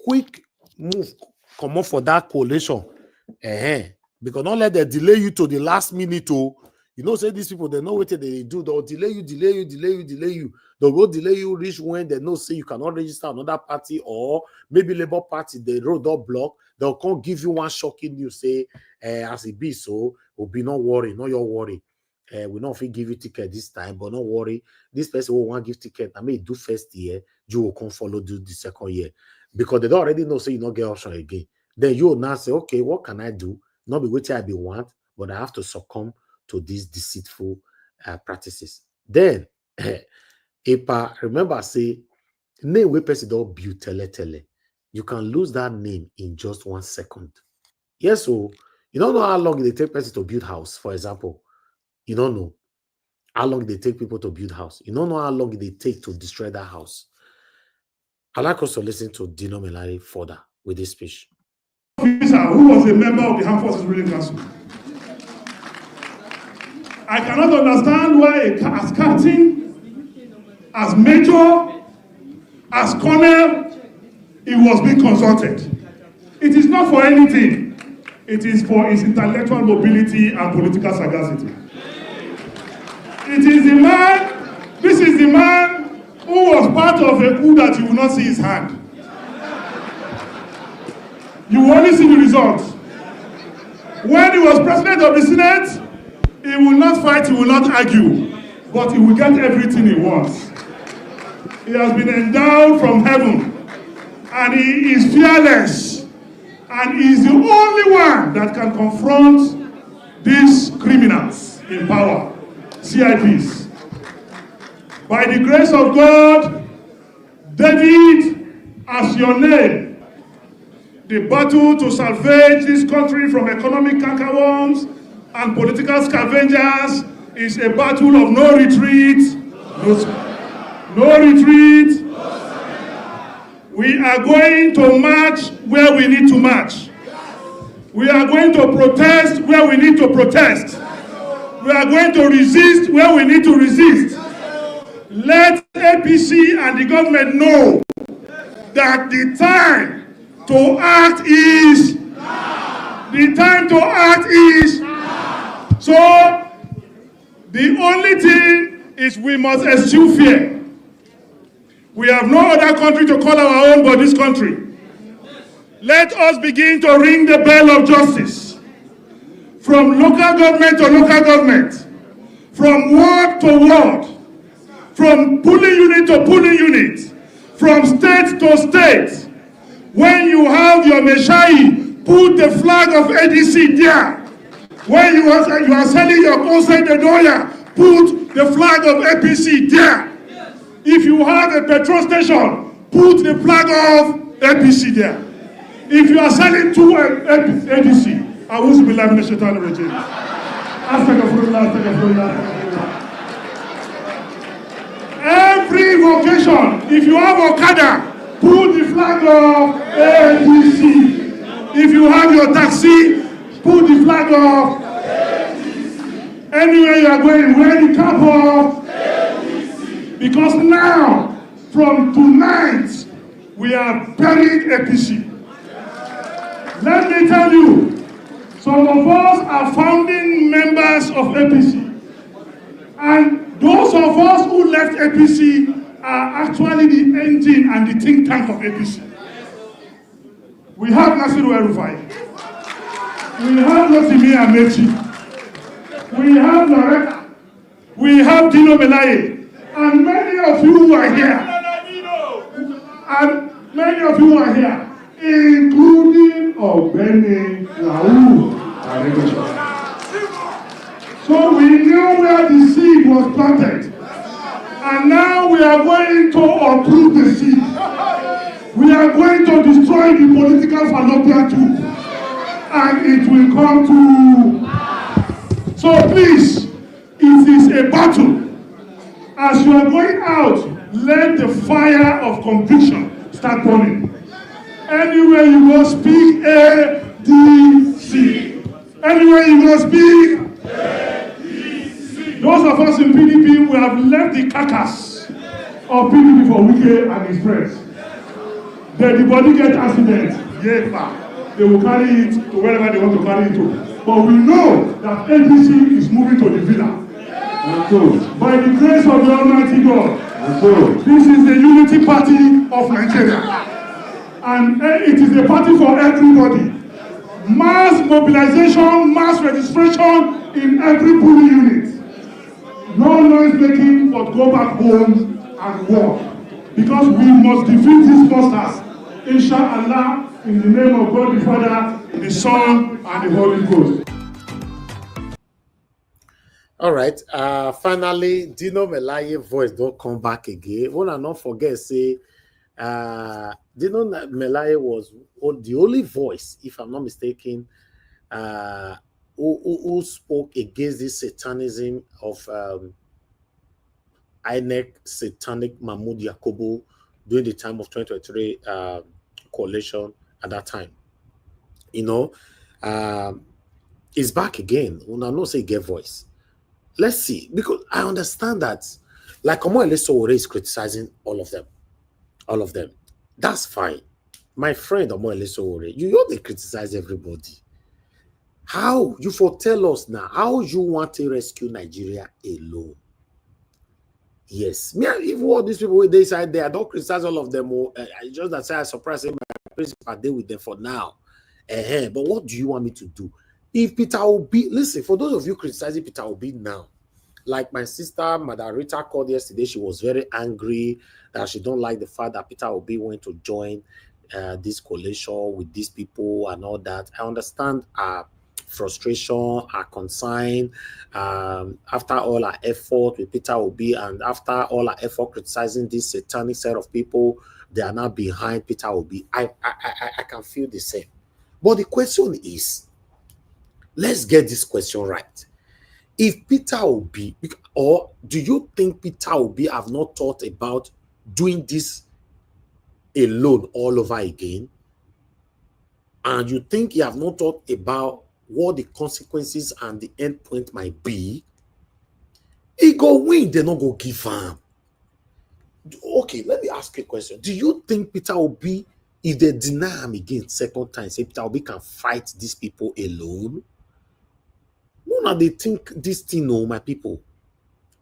quick move, come on for that coalition. Because don't let them delay you to the last minute. Oh, you know, say these people, they know what they do. They'll delay you. They'll go delay you, reach when they know, say you cannot register another party or maybe Labour Party, the road or block. They'll come give you one shocking news, say, as it be so, will be no worry, no your worry. We don't fit give you ticket this time, but don't worry. This person will want give ticket. I mean, do first year, you will come follow do the second year. Because they don't already know, so you not get option again. Then you will now say, okay, what can I do? Not be what I be want, but I have to succumb to these deceitful practices. Then, Epa, remember, say, name where person don't build tele. You can lose that name in just 1 second. Yes, so You don't know how long they take person to build house, for example. You don't know how long they take people to build house. You don't know how long they take to destroy that house. I'd like us to listen to Dino Melari further with this speech. Officer who was a member of the Armed Forces Ruling Council. I cannot understand why as captain, as major, as colonel, he was being consulted. It is not for anything. It is for his intellectual mobility and political sagacity. It is the man, this is the man who was part of a coup that you will not see his hand. You will only see the results. When he was president of the Senate, he will not fight, he will not argue, but he will get everything he wants. He has been endowed from heaven, and he is fearless, and he is the only one that can confront these criminals in power, CIPs. By the grace of God, David, as your name, the battle to salvage this country from economic cankerworms and political scavengers is a battle of no retreat, no retreat. We are going to march where we need to march. We are going to protest where we need to protest. We are going to resist where we need to resist. Let APC and the government know that the time to act is the time to act is. So the only thing is we must eschew fear. We have no other country to call our own but this country. Let us begin to ring the bell of justice. From local government to local government, from ward to ward, from polling unit to polling unit, from state to state. When you have your Meshai, put the flag of ADC there. When you are selling your Conseil de Doya, put the flag of APC there. If you have a petrol station, put the flag of APC there. If you are selling to ADC, I will be like the Shaitan regime. Every vocation, if you have Okada, put the flag of ADC. If you have your taxi, put the flag of ADC. Anywhere you are going, wear the cap of ADC. Because now, from tonight, we are burying APC. Let me tell you, some of us are founding members of APC. And those of us who left APC are actually the engine and the think tank of APC. We have Nasiru El-Rufai. We have Rotimi Amechi. We have Loretta. We have Dino Melaye. And many of you who are here. And many of you are here, including Obeni Raul. So we knew where the seed was planted. And now we are going to uproot the seed. We are going to destroy the political fallopian tube. And it will come to... So please, it is a battle. As you are going out, let the fire of conviction start burning. Anywhere you go, speak ADC. Anywhere you go, speak ADC. Those of us in PDP, we have left the carcass of PDP for Wike and his friends. Then the body gets accident, they will carry it to wherever they want to carry it to. But we know that APC is moving to the villa. And so, by the grace of the Almighty God, and so, this is the unity party of Nigeria. And it is a party for everybody. Mass mobilization, mass registration in every polling unit. No noise making, but go back home and work. Because we must defeat these monsters. Inshallah, in the name of God the Father, the Son, and the Holy Ghost. All right. Finally, Dino Melaye voice don't come back again. Wanna not forget, say, Dino Melaye was the only voice, if I'm not mistaken, who spoke against this satanism of INEC satanic Mahmoud Yakubu during the time of 2023 coalition at that time. You know, is back again. When I know say get voice. Let's see, because I understand that like Omoyele Sowore is criticizing all of them. All of them. That's fine. My friend Omoyele Sowore, you know they criticize everybody. How you foretell us now? How you want to rescue Nigeria alone? Yes, me even all these people they side there, I don't criticize all of them. I just that say I surprised my principal day with them for now. But what do you want me to do? If Peter Obi, listen, for those of you criticizing Peter Obi now, like my sister, Madam Rita called yesterday, she was very angry that she don't like the fact that Peter Obi went to join this coalition with these people and all that. I understand her frustration, her concern, after all her effort with Peter Obi and after all her effort criticizing this satanic set of people, they are now behind Peter Obi. I can feel the same. But the question is, let's get this question right. If Peter Obi, or do you think Peter Obi have not thought about doing this alone all over again? And you think he have not thought about what the consequences and the end point might be? He go win, they not go give him. Okay, let me ask you a question. Do you think Peter Obi, if they deny him again second time, say Peter Obi can fight these people alone? No, now they think this thing, no, my people.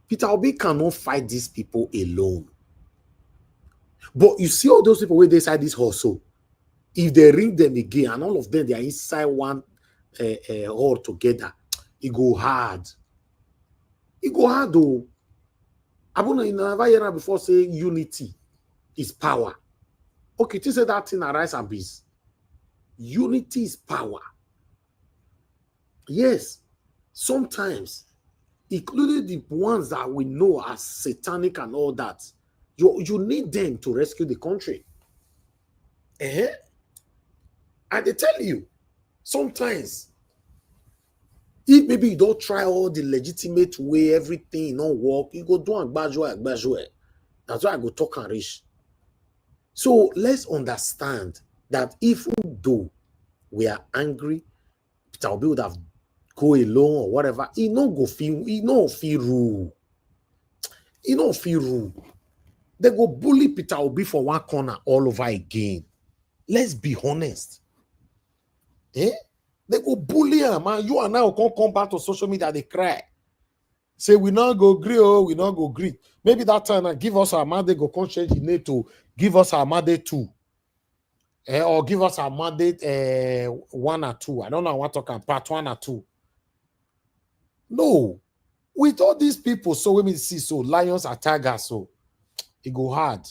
Peter Obi cannot fight these people alone. But you see all those people where they inside this hustle, if they ring them again and all of them they are inside one hall together, it go hard. It go hard though. I never hear before say unity is power. Okay, to say that thing arise and bees. Unity is power. Yes, sometimes, including the ones that we know as satanic and all that, you need them to rescue the country. And they tell you, sometimes, if maybe you don't try all the legitimate way, everything don't work, you go do and gbajue. That's why I go talk and reach. So let's understand that even though we are angry, Peter Obi would have go alone or whatever, he no feel rule. He no feel rule. They go bully Peter Obi for one corner all over again. Let's be honest. They go bully him, man. You and I will come back to social media, they cry. Say, we not go agree, we not go agree. Maybe that time, give us our mandate, go come change the name to give us our mandate 2. Or give us our mandate 1 or 2. I don't know, I want to talk part 1 or 2. No. With all these people, so when we see, so lions are tigers, so it go hard.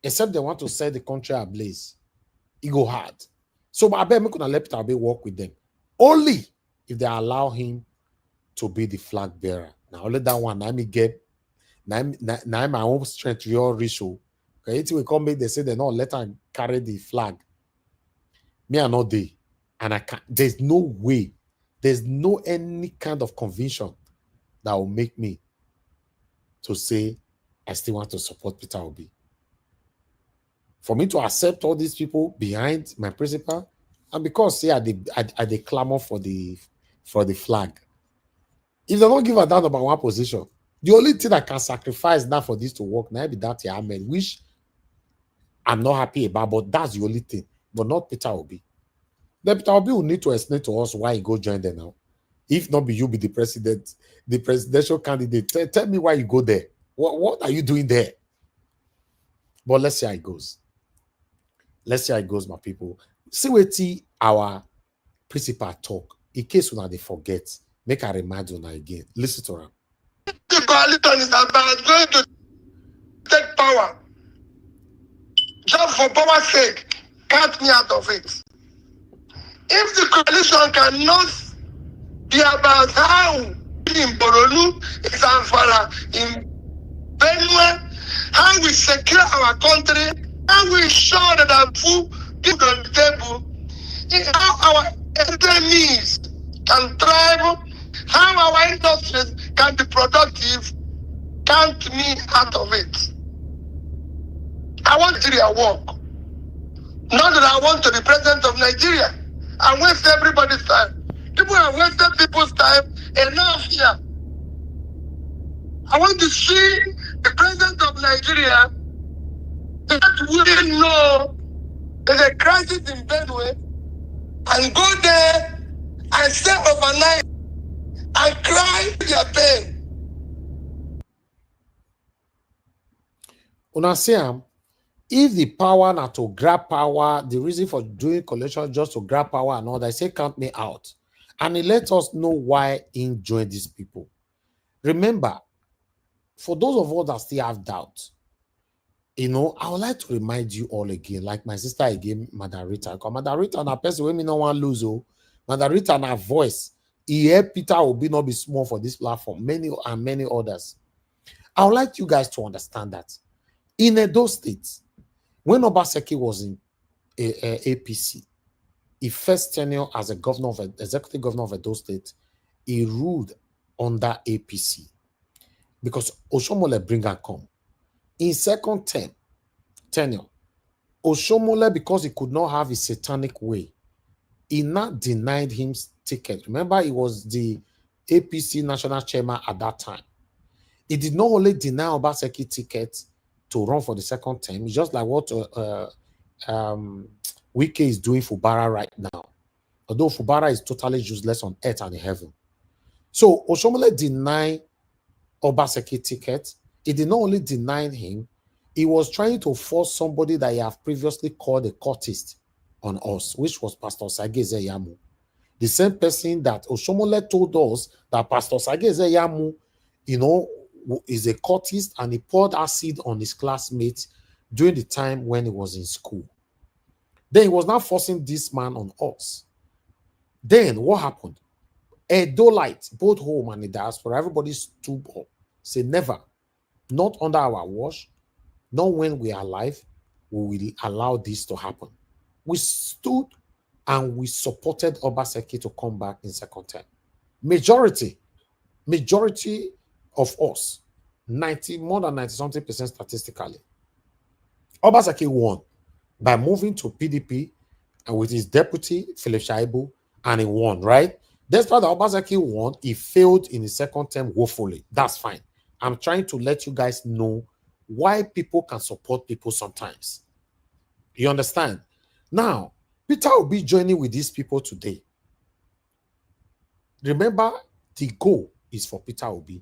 Except they want to set the country ablaze. It go hard. So I bet I'm gonna let Peter Obi work with them. Only if they allow him to be the flag bearer. Now only that one, let me get now my own strength your ratio. Okay, it will come back, they say they not let her carry the flag. Me are not there. And I can't, there's no way, there's no any kind of conviction that will make me to say I still want to support Peter Obi. For me to accept all these people behind my principal, and because they clamor for the flag. If they don't give a down about one position, the only thing I can sacrifice now for this to work now be that amen, which I'm not happy about, but that's the only thing, but not Peter Obi. Then Peter Obi will need to explain to us why he go join them now. If not be you be the president, the presidential candidate, tell me why you go there. What are you doing there? But let's see how it goes. Let's see how it goes, my people. See what our principal talk. In case una they forget, make a remind una again. Listen to him. The coalition is about going to take power. Just for power's sake, cut me out of it. If the coalition cannot be about how in Boronu, in Zamfara, in Benue, how we secure our country, how we ensure that our food people on the table, how our SMEs can thrive, how our industries can be productive, count me out of it. I want Nigeria work. Not that I want to be president of Nigeria and waste everybody's time. People have wasted people's time enough here. I want to see the president of Nigeria that we know there's a crisis in Benue and go there and stay overnight and cry their pain. Una see am, if the power na to grab power, the reason for doing coalition just to grab power and all that, say count me out. And it let us know why he joined these people. Remember, for those of us that still have doubt, I would like to remind you all again, like my sister again, Madam Rita. Because Madam Rita and a person we no want lose. Madam Rita and her voice, he helped Peter Obi not be small for this platform, many and many others. I would like you guys to understand that in Edo State, when Obaseki was in APC, his first tenure as a executive governor of Edo State, he ruled under APC because Oshomole bring and come. In second tenure, Oshomole, because he could not have his satanic way, he not denied him ticket. Remember, he was the APC national chairman at that time. He did not only deny Obaseki ticket to run for the second term, it's just like what Wike is doing for Fubara right now. Although Fubara is totally useless on earth and in heaven. So Oshomole denied Obaseki ticket. He did not only deny him, he was trying to force somebody that he have previously called a cultist on us, which was Pastor Sageze Yamu. The same person that Oshomole told us that Pastor Sageze Yamu, is a cultist, and he poured acid on his classmates during the time when he was in school. Then he was now forcing this man on us. Then what happened? Edolites, both home and the diaspora, everybody stood up, say never, not under our watch, not when we are alive, we will allow this to happen. We stood and we supported Obaseki to come back in second term. Majority of us, more than 90-something% statistically. Obaseki won by moving to PDP and with his deputy, Philip Shaibu, and he won, right? Despite that Obaseki won, he failed in his second term woefully. That's fine. I'm trying to let you guys know why people can support people sometimes. You understand? Now, Peter will be joining with these people today. Remember, the goal is for Peter Obi.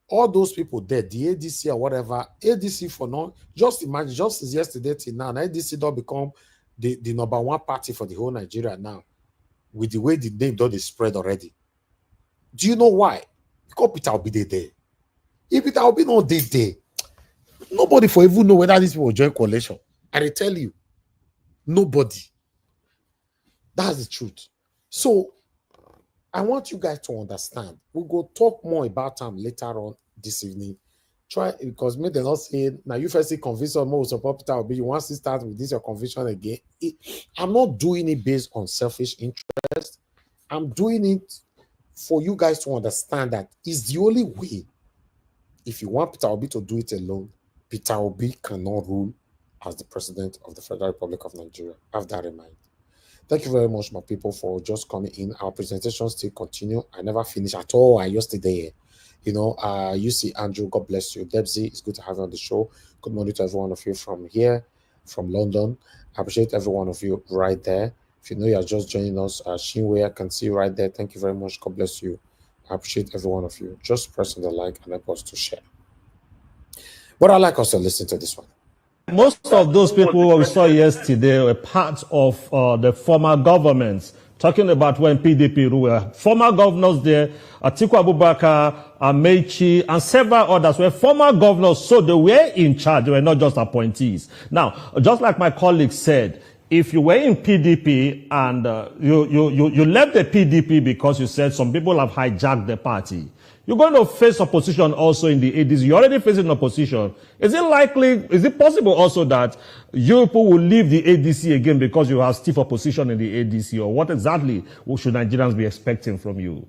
All those people there, the ADC or whatever, ADC for now, just imagine, just as yesterday till now, ADC don't become the number one party for the whole Nigeria now, with the way the name don't spread already. Do you know why? Because Peter Obi there. If Peter Obi not there, nobody for even know whether these people will join coalition. And I tell you, nobody. That's the truth. So, I want you guys to understand. We'll go talk more about them later on this evening. Try, because maybe they're not saying, now you first convince or more support Peter Obi, you want to start with this your conviction again. I'm not doing it based on selfish interest. I'm doing it for you guys to understand that it's the only way. If you want Peter Obi to do it alone, Peter Obi cannot rule as the president of the Federal Republic of Nigeria. Have that in mind. Thank you very much, my people, for just coming in. Our presentation still continue. I never finish at all. I just stay there. You see Andrew, God bless you. Debsy, it's good to have you on the show. Good morning to every one of you from here, from London. I appreciate every one of you right there. If you know you're just joining us, Shinwei, I can see you right there. Thank you very much. God bless you. I appreciate every one of you. Just press on the like and help us to share. But I'd like us to listen to this one. Most of those people we saw yesterday were part of the former governments, talking about when PDP ruled. Former governors there, Atiku Abubakar, Amechi, and several others were former governors, so they were in charge. They were not just appointees. Now, just like my colleague said, if you were in PDP and you left the PDP because you said some people have hijacked the party, You're going to face opposition also in the ADC. You're already facing opposition. Is it possible also that you people will leave the ADC again because you have stiff opposition in the ADC? Or what exactly should Nigerians be expecting from you?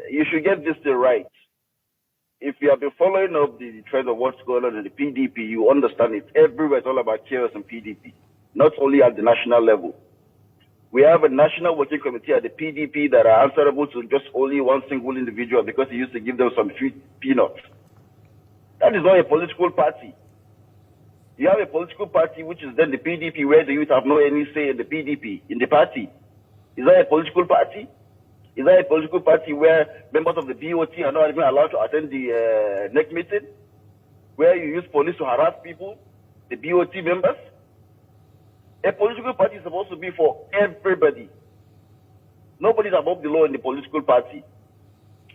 You should get this thing right. If you have been following up the trend of what's going on in the PDP, you understand it everywhere. It's all about chaos and PDP, not only at the national level. We have a national working committee at the PDP that are answerable to just only one single individual because he used to give them some few peanuts. That is not a political party. You have a political party, which is then the PDP, where the youth have no any say in the PDP, in the party. Is that a political party? Is that a political party where members of the BOT are not even allowed to attend the NEC meeting? Where you use police to harass people, the BOT members? A political party is supposed to be for everybody. Nobody's above the law in the political party.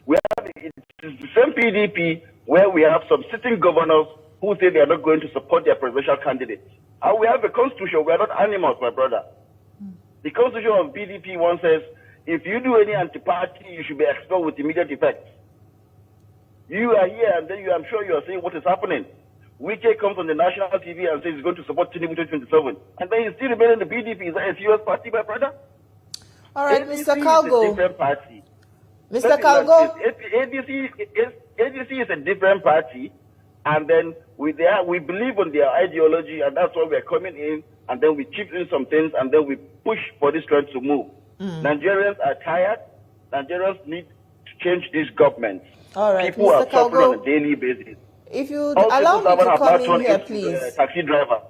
It's the same PDP where we have some sitting governors who say they are not going to support their presidential candidates. And we have a constitution. We are not animals, my brother. The constitution of PDP one says, if you do any anti-party, you should be expelled with immediate effect. You are here, and then I'm sure you are saying what is happening. Wike comes on the national TV and says he's going to support Tinubu 2027, and then he's still remaining in the PDP. Is that a serious party, my brother? All right, Mr. Kalgo. Is a different party. Mr. Kalgo. ADC is a different party, and then we believe on their ideology, and that's why we're coming in, and then we chip in some things, and then we push for this trend to move. Nigerians are tired. Nigerians need to change this government. All right, people Mr. are suffering Kalgo, on a daily basis. if you allow me to come in here, please. Taxi driver.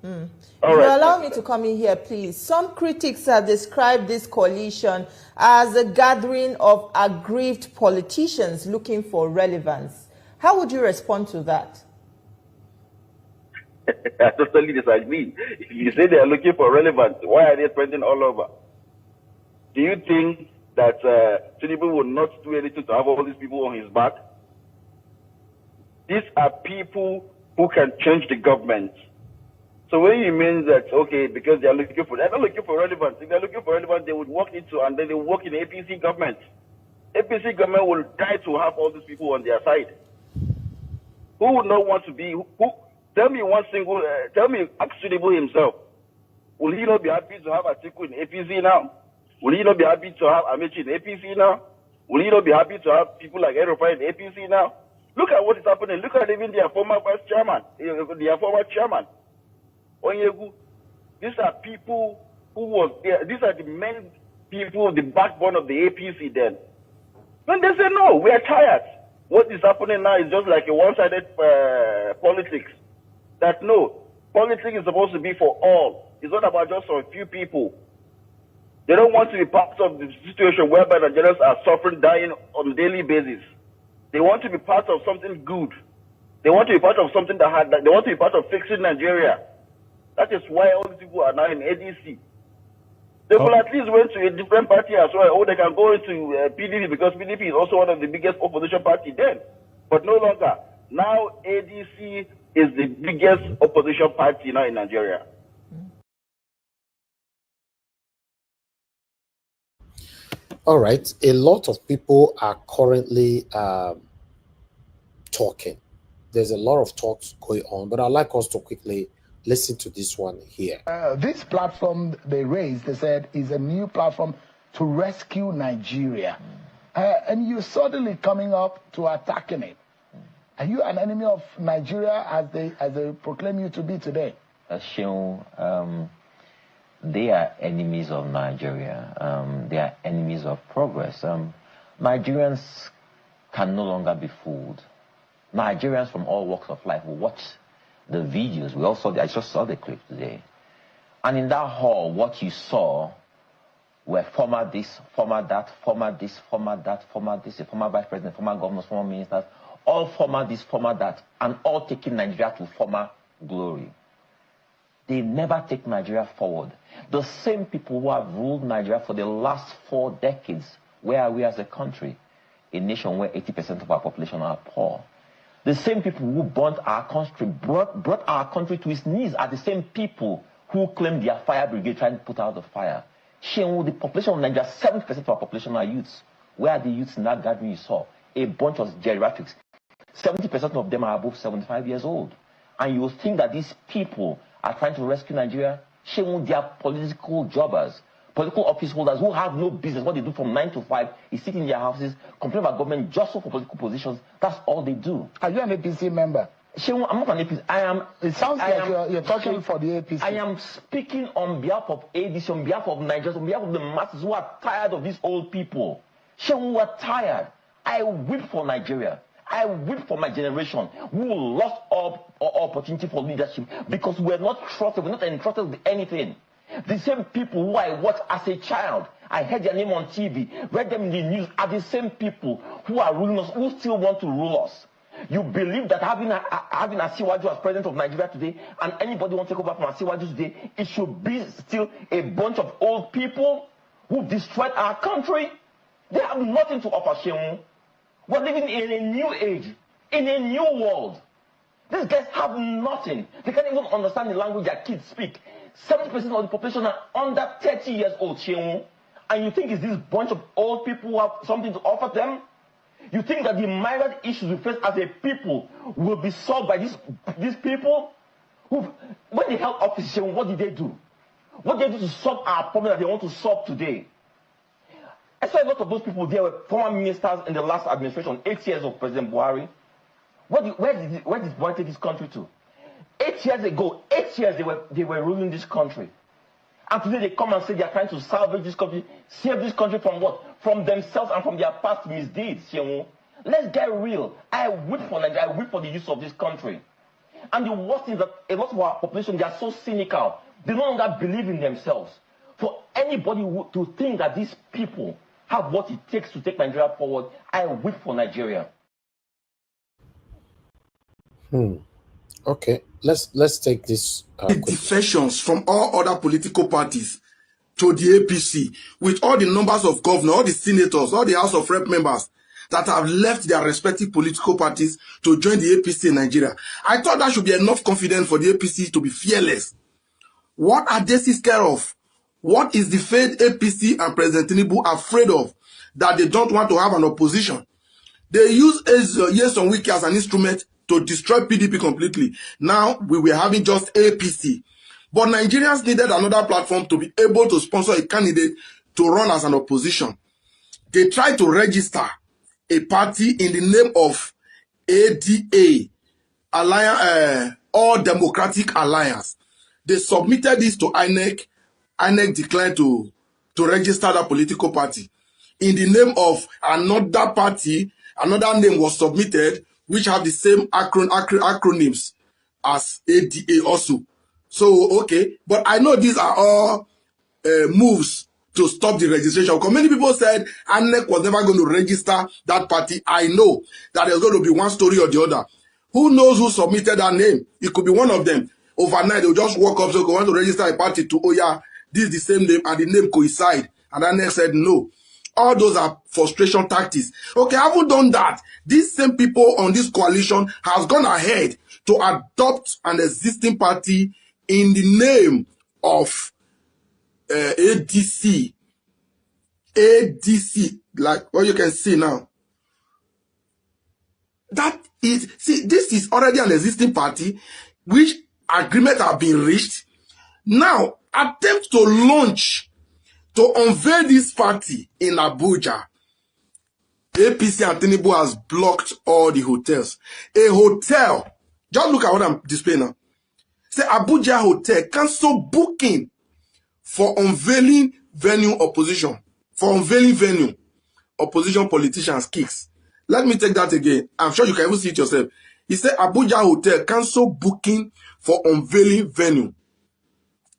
If you allow me to come in here, please. Some critics have described this coalition as a gathering of aggrieved politicians looking for relevance. How would you respond to that? I totally disagree. If you say they are looking for relevance, why are they spending all over? Do you think that Tinubu will not do anything to have all these people on his back? These are people who can change the government. So when you mean that, okay, because they're not looking for relevance. If they're looking for relevance, they would walk into, and then they work in the APC government. APC government will die to have all these people on their side. Who would not want to be, tell me ask Tinubu himself. Will he not be happy to have Atiku in APC now? Will he not be happy to have Amechi in APC now? Will he not be happy to have people like Erufai in APC now? Look at what is happening. Look at even their former vice chairman, their former chairman. Onyegu. These are people who was there. These are the main people, the backbone of the APC then. When they say, no, we are tired. What is happening now is just like a one-sided politics. That no, politics is supposed to be for all. It's not about just for a few people. They don't want to be part of the situation whereby Nigerians are suffering, dying on a daily basis. They want to be part of something good. They want to be part of something they want to be part of fixing Nigeria. That is why all these people are now in ADC. They will at least went to a different party as well, or they can go into PDP, because PDP is also one of the biggest opposition party then. But no longer. Now ADC is the biggest opposition party now in Nigeria. All right. A lot of people are currently talking. There's a lot of talks going on, but I'd like us to quickly listen to this one here. This platform they raised, they said, is a new platform to rescue Nigeria. And you're suddenly coming up to attacking it. Are you an enemy of Nigeria as they proclaim you to be today? They are enemies of Nigeria. They are enemies of progress. Nigerians can no longer be fooled. Nigerians from all walks of life will watch the videos. I just saw the clip today. And in that hall, what you saw were former this, former that, former this, former that, former this, former vice president, former governors, former ministers, all former this, former that, and all taking Nigeria to former glory. They never take Nigeria forward. The same people who have ruled Nigeria for the last 4 decades, where are we as a country? A nation where 80% of our population are poor. The same people who burnt our country, brought our country to its knees, are the same people who claim their fire brigade trying to put out the fire. The population of Nigeria, 70% of our population are youths. Where are the youths in that gathering you saw? A bunch of geriatrics. 70% of them are above 75 years old. And you think that these people are trying to rescue Nigeria? Shame, they are political jobbers, political office holders who have no business. What they do from 9 to 5 is sit in their houses, complain about government just for political positions. That's all they do. Are you an APC member? Shame, I'm not an APC. I am. It sounds like you're talking for the APC. I am speaking on behalf of ADC, on behalf of Nigerians, on behalf of the masses who are tired of these old people. Shame, who are tired. I weep for Nigeria. I weep for my generation who lost all opportunity for leadership because we're not trusted, we're not entrusted with anything. The same people who I watched as a child, I heard their name on TV, read them in the news, are the same people who are ruling us, who still want to rule us. You believe that having Asiwaju as president of Nigeria today, and anybody want to take over from Asiwaju today, it should be still a bunch of old people who destroyed our country? They have nothing to offer, Shehu. We're living in a new age, in a new world. These guys have nothing. They can't even understand the language their kids speak. 70% of the population are under 30 years old, Shehu. And you think it's this bunch of old people who have something to offer them? You think that the myriad issues we face as a people will be solved by these people? When they held office, Shehu, what did they do? What did they do to solve our problem that they want to solve today? I saw a lot of those people there were former ministers in the last administration, 8 years of President Buhari. Where did Buhari take this country to? 8 years ago, 8 years they were ruling this country. And today they come and say they are trying to salvage this country, save this country from what? From themselves and from their past misdeeds. Let's get real. I weep for Nigeria, I weep for the use of this country. And the worst thing is that a lot of our population, they are so cynical. They no longer believe in themselves. For anybody to think that these people have what it takes to take Nigeria forward, I weep for Nigeria. Okay, let's take this. Defections from all other political parties to the APC, with all the numbers of governors, all the senators, all the House of Rep members that have left their respective political parties to join the APC in Nigeria. I thought that should be enough confidence for the APC to be fearless. What are they scared of? What is the failed APC and President Tinubu afraid of that they don't want to have an opposition? They use Nyesom Wike as an instrument to destroy PDP completely. Now we were having just APC. But Nigerians needed another platform to be able to sponsor a candidate to run as an opposition. They tried to register a party in the name of ADA, All Democratic Alliance. They submitted this to INEC. INEC declined to register that political party. In the name of another party, another name was submitted, which have the same acronyms as ADA also. So, okay. But I know these are all moves to stop the registration. Because many people said INEC was never going to register that party. I know that there's going to be one story or the other. Who knows who submitted that name? It could be one of them. Overnight, they'll just walk up, so they want to register a party to, oh yeah, this is the same name, and the name coincide. And INEC said no. All those are frustration tactics. Okay, I haven't done that. These same people on this coalition has gone ahead to adopt an existing party in the name of ADC. ADC, like what you can see now. That is, see, this is already an existing party, which agreements have been reached. Now, attempt to launch, to unveil this party in Abuja. APC and Tinubu has blocked all the hotels. A hotel, just look at what I'm displaying now. Say Abuja Hotel cancel booking for unveiling venue opposition. For unveiling venue, opposition politicians kicks. Let me take that again. I'm sure you can even see it yourself. He said Abuja Hotel cancel booking for unveiling venue.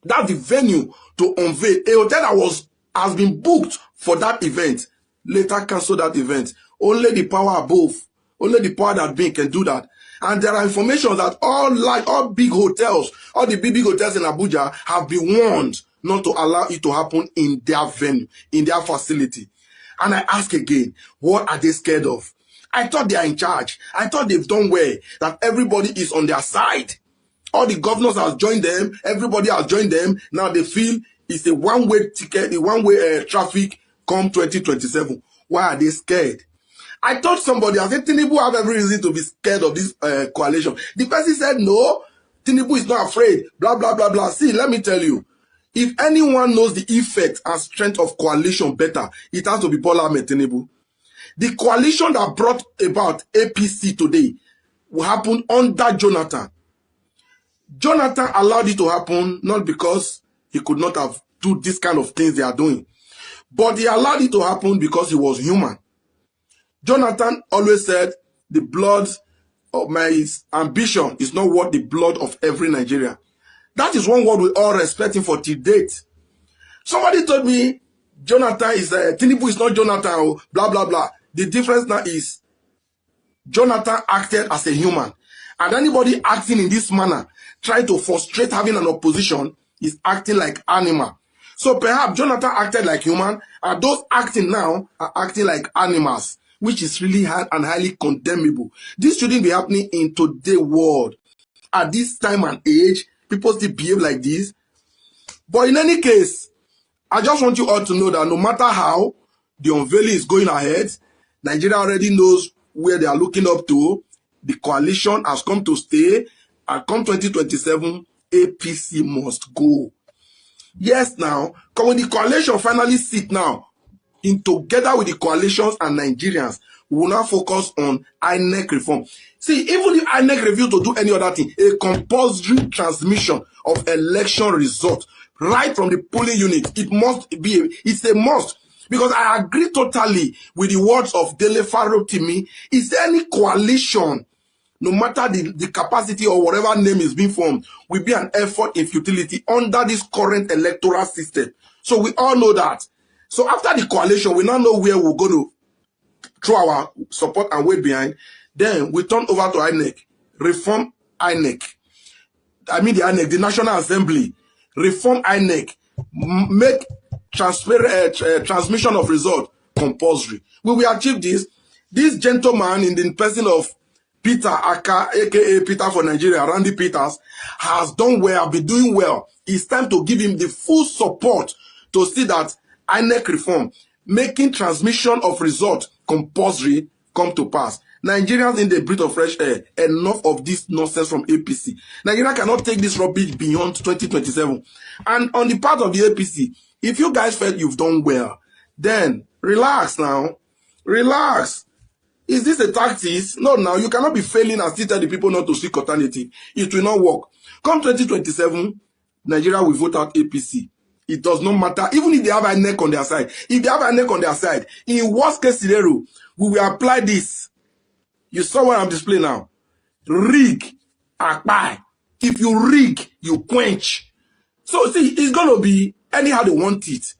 That's the venue to unveil. A hotel that has been booked for that event later cancelled that event. Only the power above, only the power that being can do that. And there are information that all big hotels, all the big hotels in Abuja have been warned not to allow it to happen in their venue, in their facility. And I ask again, what are they scared of? I thought they are in charge. I thought they've done well, that everybody is on their side. All the governors have joined them. Everybody has joined them. Now they feel it's a one-way ticket, a one-way traffic come 2027. Why are they scared? I told somebody, I said, Tinubu have every reason to be scared of this coalition. The person said, no, Tinubu is not afraid, blah, blah, blah, blah. See, let me tell you, if anyone knows the effect and strength of coalition better, it has to be Bola Ahmed Tinubu. The coalition that brought about APC today will happen under Jonathan. Jonathan allowed it to happen not because he could not have do this kind of things they are doing, but he allowed it to happen because he was human. Jonathan always said, the blood of my ambition is not worth the blood of every Nigerian. That is one word we all respect him for till date. Somebody told me, Jonathan is, Tinubu is not Jonathan, blah, blah, blah. The difference now is, Jonathan acted as a human. And anybody acting in this manner, trying to frustrate having an opposition, is acting like animal. So perhaps Jonathan acted like human, and those acting now are acting like animals, which is really hard and highly condemnable. This shouldn't be happening in today's world. At this time and age, people still behave like this. But in any case, I just want you all to know that no matter how the unveiling is going ahead, Nigeria already knows where they are looking up to. The coalition has come to stay, and come 2027, APC must go. Yes, now, when the coalition finally sit now, in together with the coalitions and Nigerians, we will now focus on INEC reform. See, even if INEC refuse to do any other thing, a compulsory transmission of election results right from the polling unit, it must be, it's a must. Because I agree totally with the words of Dele Farotimi. Is there any coalition, no matter the capacity or whatever name is being formed, will be an effort in futility under this current electoral system? So we all know that. So after the coalition, we now know where we're going to throw our support and weight behind. Then we turn over to INEC, reform INEC. I mean the INEC, the National Assembly, reform INEC, make transparent transmission of result compulsory. We will achieve this. This gentleman in the person of Peter Aka, aka Peter for Nigeria, Randy Peters, has done well, been doing well. It's time to give him the full support to see that INEC reform, making transmission of result compulsory, come to pass. Nigerians need a breath of fresh air. Enough of this nonsense from APC. Nigeria cannot take this rubbish beyond 2027. And on the part of the APC, if you guys felt you've done well, then relax now. Relax. Is this a tactic? No, now you cannot be failing and still tell the people not to seek alternative. It will not work. Come 2027, Nigeria will vote out APC. It does not matter. Even if they have a neck on their side. If they have a neck on their side, in worst case scenario, we will apply this. You saw what I'm displaying now. Rig, apply. If you rig, you quench. So see, it's going to be anyhow they want it.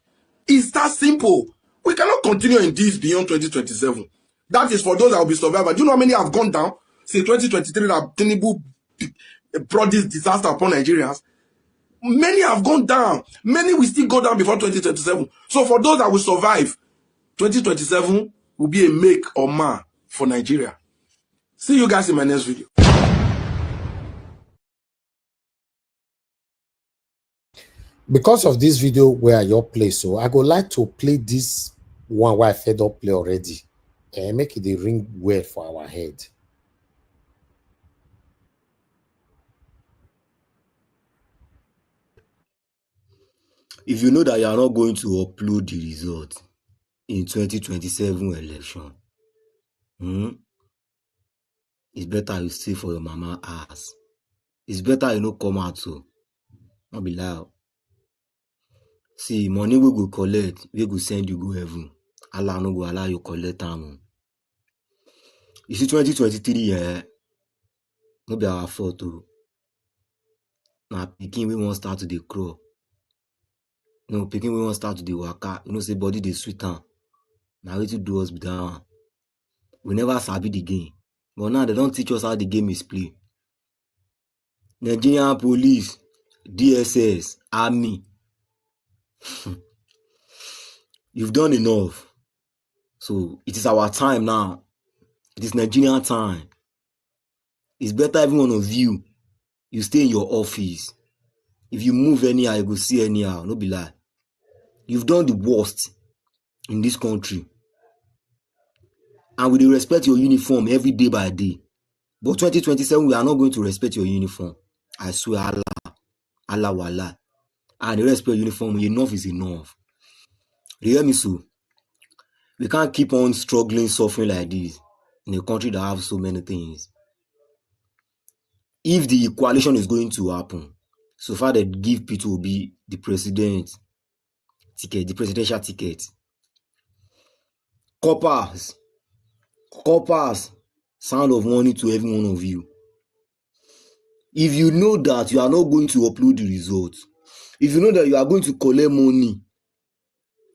It's that simple. We cannot continue in this beyond 2027. That is for those that will be survivors. Do you know how many have gone down since 2023 that Tinubu brought this disaster upon Nigerians? Many have gone down. Many will still go down before 2027. So for those that will survive, 2027 will be a make or mar for Nigeria. See you guys in my next video. Because of this video where your play, so I go like to play this one where I fed up play already and make it a ring well for our head. If you know that you are not going to upload the result in 2027 election, it's better you stay for your mama ass. It's better you no come out so. Not be loud. See, money we go collect, we go send you go heaven. Allah no go allow you collect them. You see 2023, no be our fault too. Now picking we won't start to the crow. No, picking we won't start to the waka. You know, say body they sweet down. Now we to do us down. We never sabi the game. But now they don't teach us how the game is played. Nigerian police, DSS, army. You've done enough. So it is our time now. It is Nigerian time. It's better every one of you stay in your office. If you move anyhow, you go see anyhow. No be lie. You've done the worst in this country. and we dey respect your uniform every day by day. But 2027, we are not going to respect your uniform. I swear, Allah wallah. And the respect your uniform, enough is enough. You hear me, so? We can't keep on struggling, suffering like this in a country that has so many things. If the coalition is going to happen, so far they give Peter Obi the president ticket, the presidential ticket. Coppers, sound of warning to every one of you. If you know that you are not going to upload the results, if you know that you are going to collect money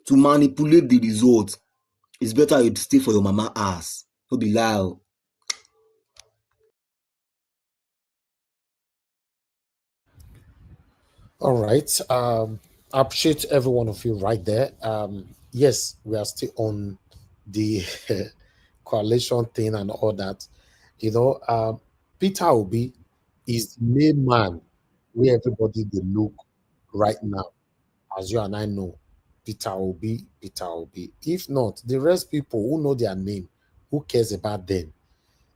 to manipulate the results, it's better you stay for your mama ass. Don't be loud. All right. I appreciate every one of you right there. Yes, we are still on the coalition thing and all that. You know, Peter Obi is the main man where everybody they look right now. As you and I know, Peter Obi. If not, the rest people who know their name, who cares about them?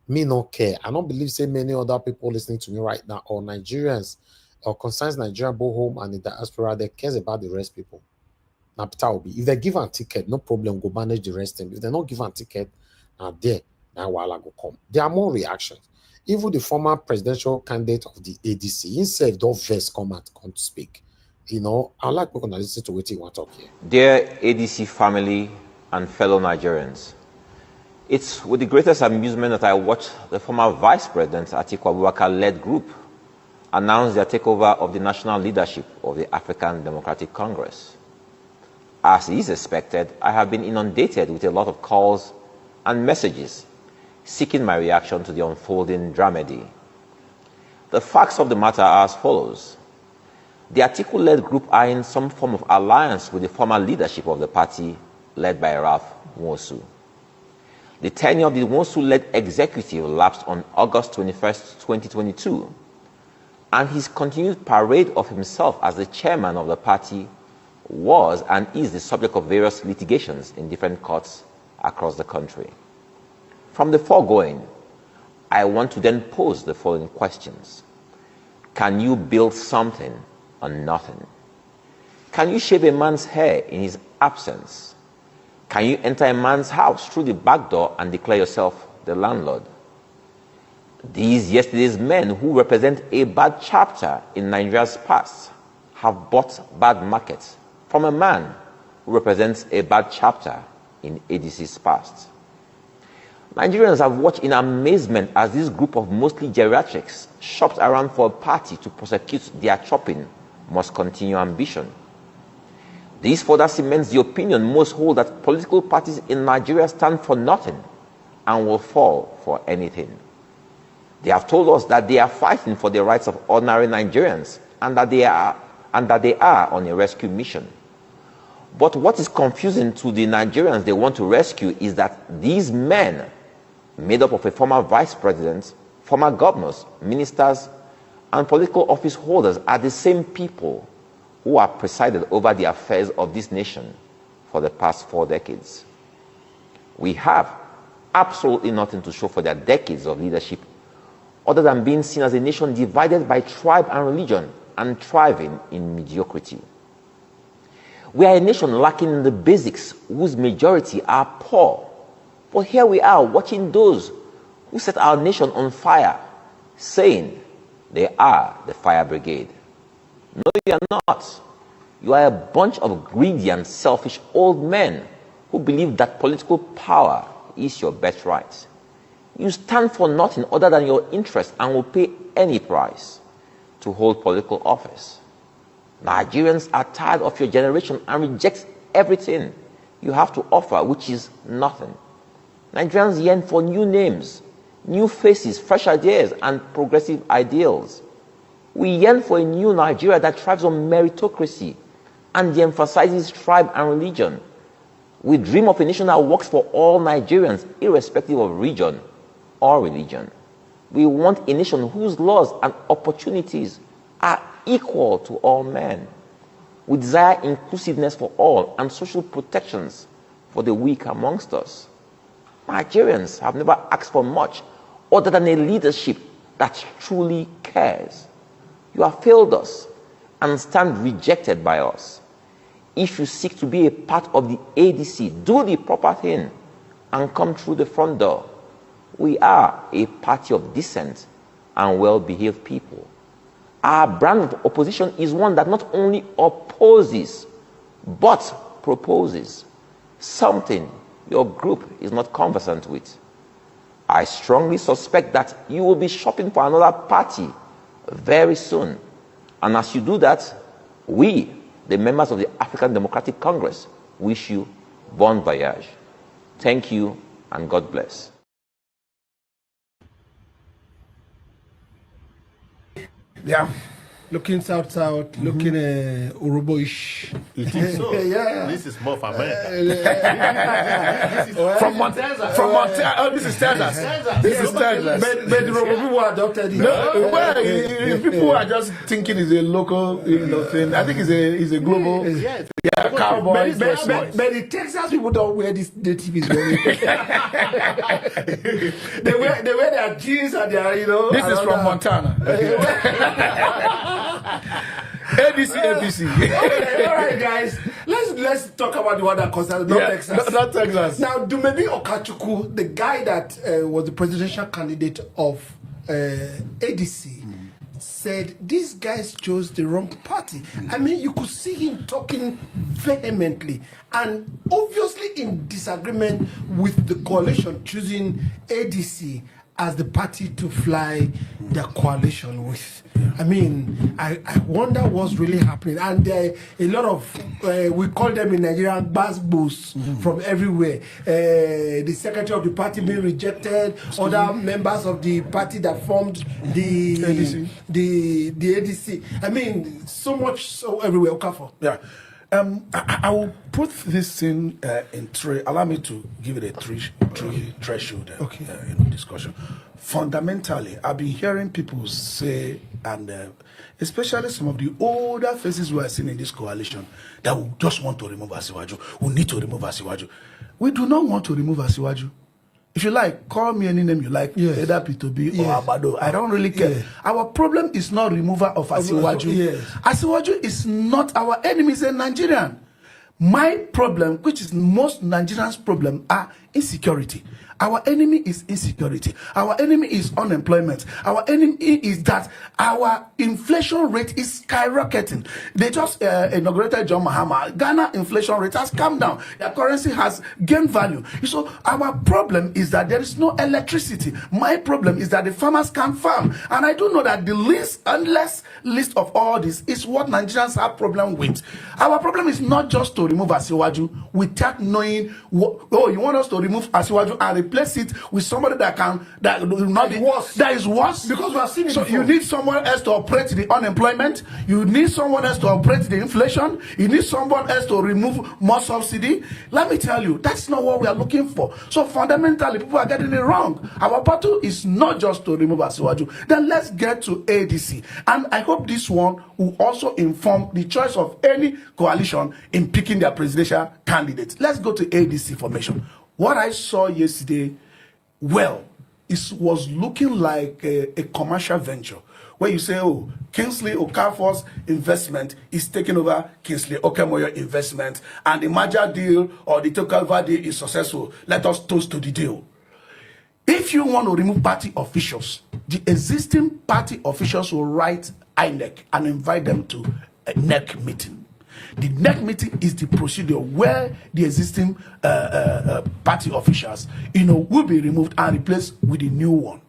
Me not care. I don't believe say many other people listening to me right now or Nigerians or concerns Nigerian both home and the diaspora that cares about the rest people. Now Peter Obi, if they give a ticket, no problem, go manage the rest of them. If they not give a ticket, now there, now while I go come. There are more reactions. Even the former presidential candidate of the ADC, himself don't first come to speak. You know, I like people to listen to what you want to talk here. Dear ADC family and fellow Nigerians, it's with the greatest amusement that I watched the former Vice President Atiku Abubakar-led group announce their takeover of the national leadership of the African Democratic Congress. As is expected, I have been inundated with a lot of calls and messages seeking my reaction to the unfolding dramedy. The facts of the matter are as follows. The Atiku-led group are in some form of alliance with the former leadership of the party led by Ralph Nwosu. The tenure of the Nwosu-led executive lapsed on August 21st, 2022, and his continued parade of himself as the chairman of the party was and is the subject of various litigations in different courts across the country. From the foregoing, I want to then pose the following questions. Can you build something on nothing? Can you shave a man's hair in his absence? Can you enter a man's house through the back door and declare yourself the landlord? These yesterday's men who represent a bad chapter in Nigeria's past have bought bad markets from a man who represents a bad chapter in ADC's past. Nigerians have watched in amazement as this group of mostly geriatrics shopped around for a party to prosecute their chopping must continue ambition. This further cements the opinion most hold that political parties in Nigeria stand for nothing and will fall for anything. They have told us that they are fighting for the rights of ordinary Nigerians and that they are on a rescue mission. But what is confusing to the Nigerians they want to rescue is that these men, made up of a former vice president, former governors, ministers, and political office holders, are the same people who have presided over the affairs of this nation for the past 4 decades. We have absolutely nothing to show for their decades of leadership other than being seen as a nation divided by tribe and religion and thriving in mediocrity. We are a nation lacking in the basics whose majority are poor. But here we are watching those who set our nation on fire, saying they are the fire brigade. No, you are not. You are a bunch of greedy and selfish old men who believe that political power is your birthright. You stand for nothing other than your interest and will pay any price to hold political office. Nigerians are tired of your generation and reject everything you have to offer, which is nothing. Nigerians yearn for new names, new faces, fresh ideas, and progressive ideals. We yearn for a new Nigeria that thrives on meritocracy and de-emphasizes tribe and religion. We dream of a nation that works for all Nigerians, irrespective of region or religion. We want a nation whose laws and opportunities are equal to all men. We desire inclusiveness for all and social protections for the weak amongst us. Nigerians have never asked for much other than a leadership that truly cares. You have failed us and stand rejected by us. If you seek to be a part of the ADC, do the proper thing and come through the front door. We are a party of decent and well-behaved people. Our brand of opposition is one that not only opposes, but proposes something your group is not conversant with. I strongly suspect that you will be shopping for another party very soon. And as you do that, we, the members of the African Democratic Congress, wish you bon voyage. Thank you and God bless. Yeah. Looking south, looking Uruboish. You think so? Yeah. This is more of America. From Montana. Oh, this is Texas. This is Texas. But the Urubo people adopted it. No, well, people are just thinking it's a local thing. I think it's a global. Yes. Yeah, cowboys. But the Texas people don't wear this native is wearing. They wear their jeans and their, This is from Montana. ABC. Okay, all right, guys. Let's talk about the one that concerns not Texas. Not Texas. Now, Dumebi Okachukwu, the guy that was the presidential candidate of ADC, said these guys chose the wrong party. I mean, you could see him talking vehemently and obviously in disagreement with the coalition choosing ADC as the party to fly their coalition with. I mean, I wonder what's really happening. And a lot of, we call them in Nigeria, boosts from everywhere. The secretary of the party being rejected, other members of the party that formed the ADC. I mean, so much so everywhere. Okafor. Yeah. I will put this thing in three. Allow me to give it a three threshold discussion. Fundamentally, I've been hearing people say, and especially some of the older faces we are seeing in this coalition, that we just want to remove Asiwaju. We need to remove Asiwaju. We do not want to remove Asiwaju. If you like, call me any name you like, either P2B or Abado. I don't really care. Our problem is not removal of Asiwaju. Asiwaju is not our enemy, he's a Nigerian. My problem, which is most Nigerians' problem, are insecurity. Our enemy is insecurity. Our enemy is unemployment. Our enemy is that our inflation rate is skyrocketing. They just inaugurated John Mahama. Ghana inflation rate has come down. Their currency has gained value. So our problem is that there is no electricity. My problem is that the farmers can't farm. And I do know that the least list of all this is what Nigerians have problem with. Our problem is not just to remove Asiwaju without knowing you want us to remove Asiwaju and replace it with somebody that is worse because we have seen it before. You need someone else to operate the unemployment, you need someone else to operate the inflation, you need someone else to remove more subsidy. Let me tell you, that's not what we are looking for. So fundamentally, people are getting it wrong. Our battle is not just to remove Asiwaju. Then let's get to ADC, and I hope this one will also inform the choice of any coalition in picking their presidential candidate. Let's go to ADC formation. What I saw yesterday, well, it was looking like a commercial venture where you say, oh, Kingsley Okafor's investment is taking over Kingsley Okemoyo investment, and the merger deal or the takeover deal is successful. Let us toast to the deal. If you want to remove party officials, the existing party officials will write INEC and invite them to a NEC meeting. The NEC meeting is the procedure where the existing party officials, will be removed and replaced with a new one.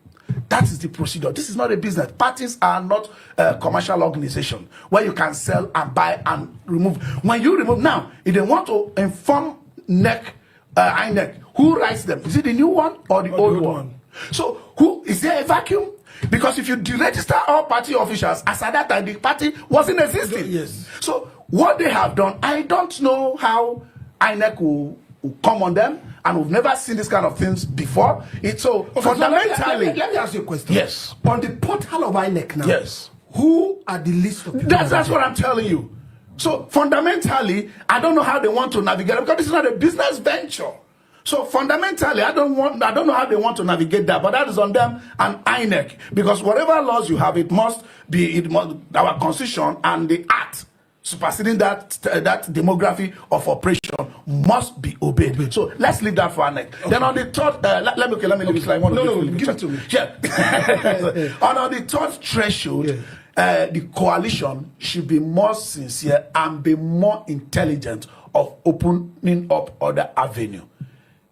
That is the procedure. This is not a business. Parties are not a commercial organization where you can sell and buy and remove. When you remove now, if they want to inform NEC, INEC, who writes them? Is it the new one or the old one? So is there a vacuum? Because if you deregister all party officials, as at that time the party wasn't existing. Yes. So what they have done, I don't know how INEC will come on them, and we've never seen this kind of things before. Fundamentally, let me ask you a question. Yes. On the portal of INEC now, yes, who are the list of people? That's what I'm telling you. So fundamentally, I don't know how they want to navigate it because this is not a business venture. So fundamentally, I don't know how they want to navigate that, but that is on them and INEC, because whatever laws you have, our constitution and the act superseding that demography of operation must be obeyed. So let's leave that for INEC. Okay. Then on the third, let me leave this line. Give it to me. Yeah. On the third threshold, the coalition should be more sincere and be more intelligent of opening up other avenue.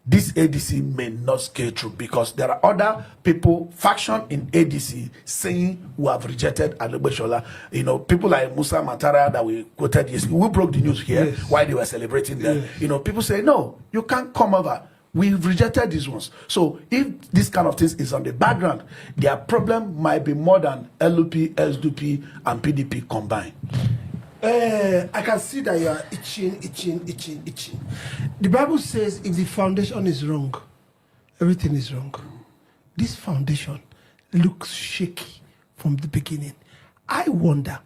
This ADC may not scale through because there are other people, faction in ADC, saying who have rejected Adegbeshola. You know, people like Musa Matara that we quoted yesterday, we broke the news here while they were celebrating them. Yes. You know, people say, no, you can't come over. We've rejected these ones. So if this kind of things is on the background, their problem might be more than LUP, SDP, and PDP combined. I can see that you are itching. The Bible says if the foundation is wrong, everything is wrong. This foundation looks shaky from the beginning. I wonder,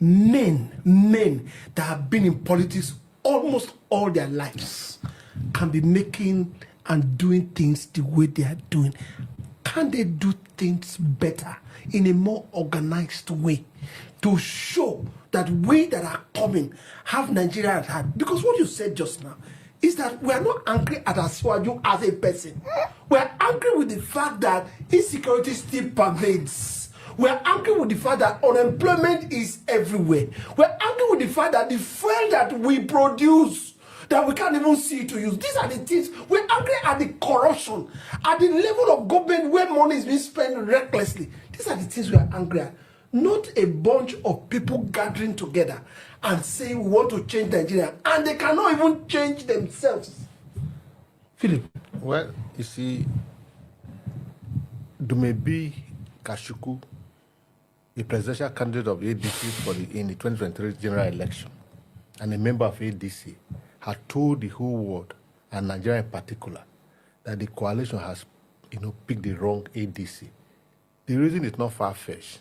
men that have been in politics almost all their lives can be making and doing things the way they are doing. Can they do things better in a more organized way to show that we that are coming have Nigeria at heart? Because what you said just now is that we are not angry at Asiwaju as a person. We are angry with the fact that insecurity still pervades. We are angry with the fact that unemployment is everywhere. We are angry with the fact that the fuel that we produce, that we can't even see to use. These are the things. We're angry at the corruption, at the level of government where money is being spent recklessly. These are the things we are angry at. Not a bunch of people gathering together and saying we want to change Nigeria, and they cannot even change themselves. Philip. Well, you see, Dumebi Kashuku, the presidential candidate of ADC in the 2023 general election, and a member of ADC, had told the whole world, and Nigeria in particular, that the coalition has, picked the wrong ADC. The reason is not far-fetched.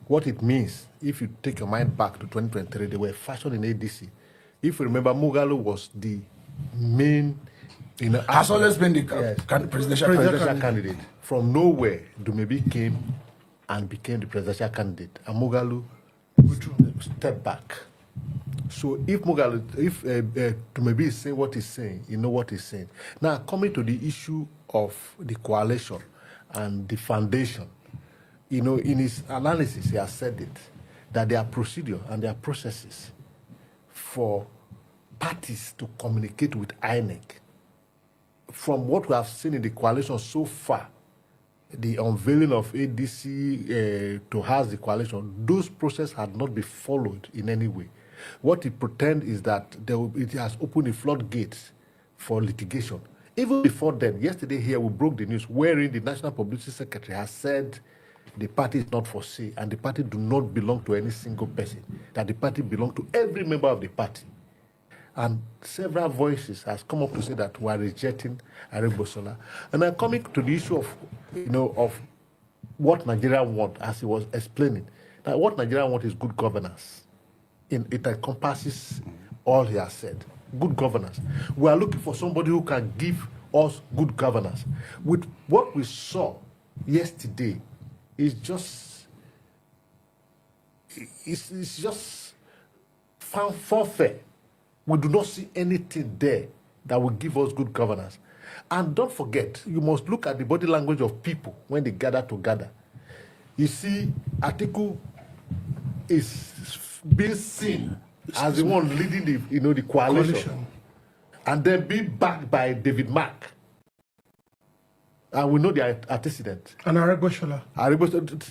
What it means, if you take your mind back to 2023, they were fashioned in ADC. If you remember, Mugalu was the main, has always been the presidential candidate. From nowhere, Dumebi came and became the presidential candidate, and Mugalu stepped back. So if Dumebi is saying what he's saying, you know what he's saying. Now, coming to the issue of the coalition and the foundation, in his analysis, he has said it, that there are procedure and there are processes for parties to communicate with INEC. From what we have seen in the coalition so far, the unveiling of ADC to house the coalition, those processes had not been followed in any way. What it pretends is that it has opened the floodgates for litigation. Even before then, yesterday here we broke the news wherein the National Publicity Secretary has said the party is not for sale and the party do not belong to any single person, that the party belongs to every member of the party. And several voices has come up to say that we are rejecting Adegbeshola. And I'm coming to the issue of, of what Nigeria want, as he was explaining. That what Nigeria want is good governance. It encompasses all he has said. Good governance. We are looking for somebody who can give us good governance. With what we saw yesterday, it's just fanfare. We do not see anything there that will give us good governance. And don't forget, you must look at the body language of people when they gather together. You see, Atiku is being seen as the one leading the coalition. And then being backed by David Mark. And we know the antecedent. And Adegbeshola.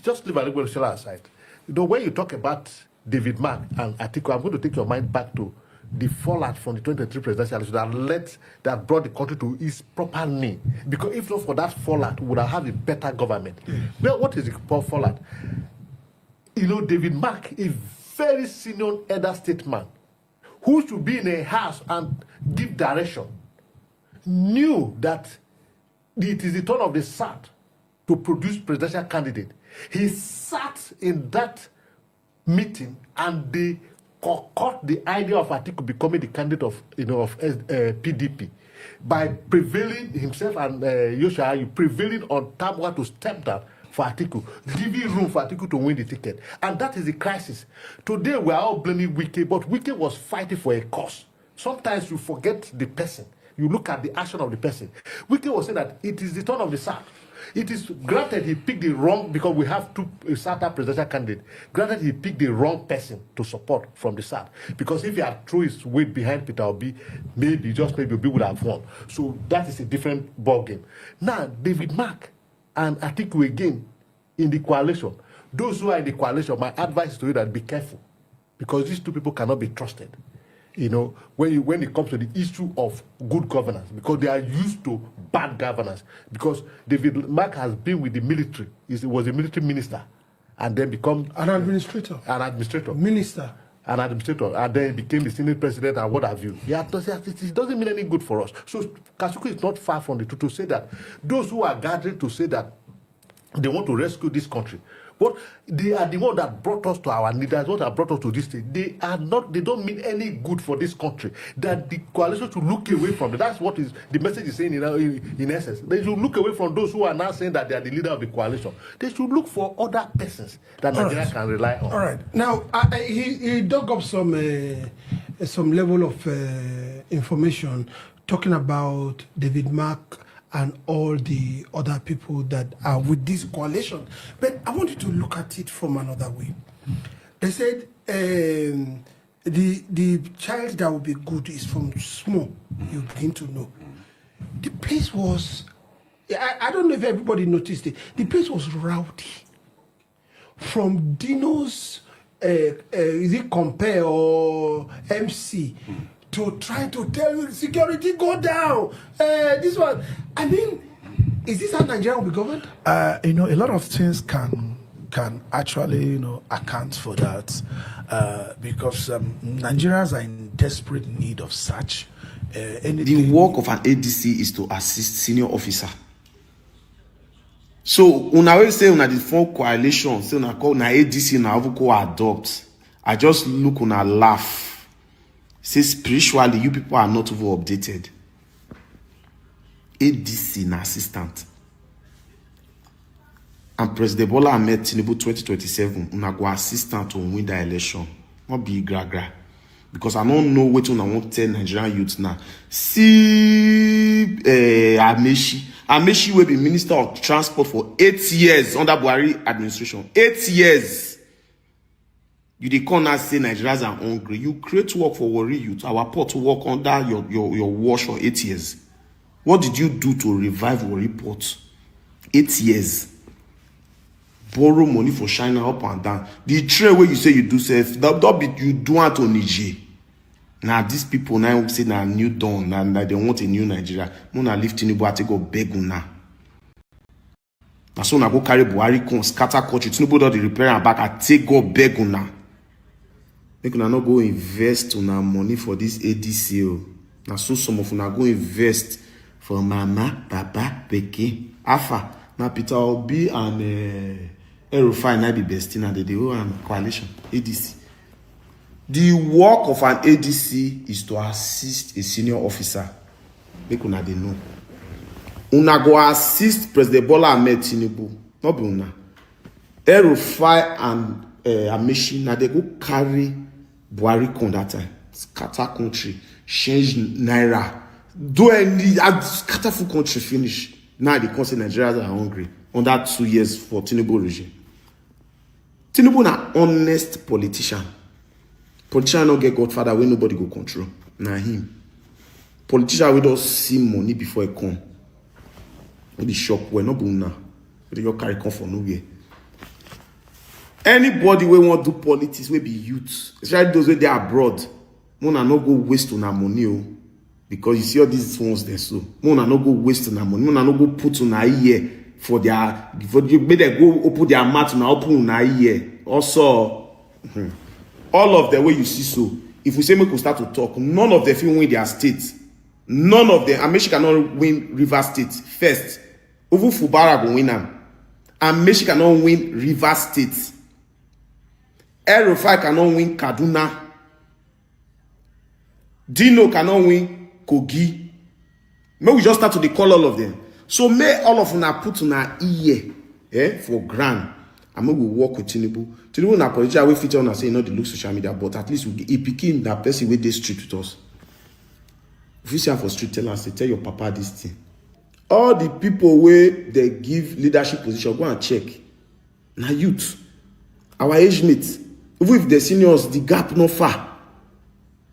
Just leave Adegbeshola aside. When you talk about David Mark and Atiku, I'm going to take your mind back to the fallout from the 2023 presidential election that brought the country to its proper name. Because if not for that fallout, we would have had a better government. Well, what is the fallout? David Mark, a very senior elder statesman, who should be in a house and give direction, knew that it is the turn of the SAT to produce presidential candidate. He sat in that meeting and they caught the idea of Atiku becoming the candidate of PDP. by prevailing himself and Yosha prevailing on Tamwa to step down for Atiku, giving room for Atiku to win the ticket. And that is the crisis. Today we are all blaming Wike, but Wike was fighting for a cause. Sometimes you forget the person. You look at the action of the person. Wike was saying that it is the turn of the South. It is granted he picked the wrong, because we have two Southern presidential candidates. Granted he picked the wrong person to support from the South. Because if he had thrown his weight behind Peter Obi, maybe, just maybe, Obi would have won. So that is a different ballgame. Now, David Mark and Atiku again in the coalition. Those who are in the coalition, my advice to you that be careful, because these two people cannot be trusted. You know, when it comes to the issue of good governance, because they are used to bad governance. Because David Mark has been with the military, he was a military minister, and then become an administrator, minister, and then became the Senate president and what have you. Yeah, it doesn't mean any good for us. So Kasuku is not far from the truth to say that those who are gathering to say that they want to rescue this country, but they are the one that brought us to our leaders, what that brought us to this state. They don't mean any good for this country. That the coalition should look away from it. That's what is the message is saying in essence. They should look away from those who are now saying that they are the leader of the coalition. They should look for other persons that Nigeria can rely on. All right. Now, he dug up some level of information talking about David Mark and all the other people that are with this coalition. But I want you to look at it from another way. They said the child that will be good is from small. You begin to know. The place was, I don't know if everybody noticed it, the place was rowdy. From Dino's, is it Compare or MC, to try to tell you security go down. This one, I mean, is this how Nigeria will be governed? You know, a lot of things can actually, you know, account for that, because Nigerians are in desperate need of such. The work of an ADC is to assist senior officer. So una will say una the form coalition, say una call na ADC na go adopt. I just look una laugh. Say spiritually, you people are not over updated. ADC na assistant. And President Bola Ahmed Tinubu 2027, una go assistant to win the election. Not be gra. Because I don't know what una want tell Nigerian youth now. See Amechi will be Minister of Transport for 8 years under Buhari administration. 8 years. You dey come and say Nigerians are hungry. You create work for Warri youth. Our port to work under your wash for 8 years. What did you do to revive Warri port? 8 years. Borrow money for China up and down. The trade where you say you do self, that be you do it on Niger. Now these people now say na new dawn and they want a new Nigeria. Muna lift Tinubu ati go beg una. Na so na go carry Buhari come scatter country. Tinubu don dey repair am back. I take go beg una. Make una no go invest una money for this ADC. Na so some of una go invest for mama, papa, pikin, afa. Na Peter Obi and Erufai na be best na the whole coalition ADC. The work of an ADC is to assist a senior officer. Make una dey know. Una go assist President Bola Ahmed Tinubu. No be una. Erufai and Amechi na they go carry Buhari con that time. Scatter country, change naira, do any scatter full country finish. Now they come say Nigerians are hungry under 2 years for Tinubu regime. Tinubu na honest politician. Politician no get godfather wey nobody go control. Na him. Politician wey don see money before he come. We dey shop well, no be una. We dey carry come for nowhere. Anybody wey want do politics wey be youth, especially those wey dey abroad, una no go waste una money o. Because you see all these ones there, so una no go waste una money. Una no go put una ear for their make they go open their mouth una open una ear. Also, all of them way you see so. If we say make we start to talk, none of them fit win their state. None of them. Amechi cannot win Rivers State first. Even Fubara go win am. Amechi cannot win Rivers State. Erufai cannot win Kaduna. Dino cannot win Kogi. May we just start to call all of them. So may all of una put una ear for grand. And we will work with Tinubu. Tinubu na politician we feature on say not the look social media, but at least he picking that person with this street with us. If you see for street, tell us, tell your papa this thing. All the people where they give leadership position, go and check. Now youth, our age mates, even if the seniors, the gap not far.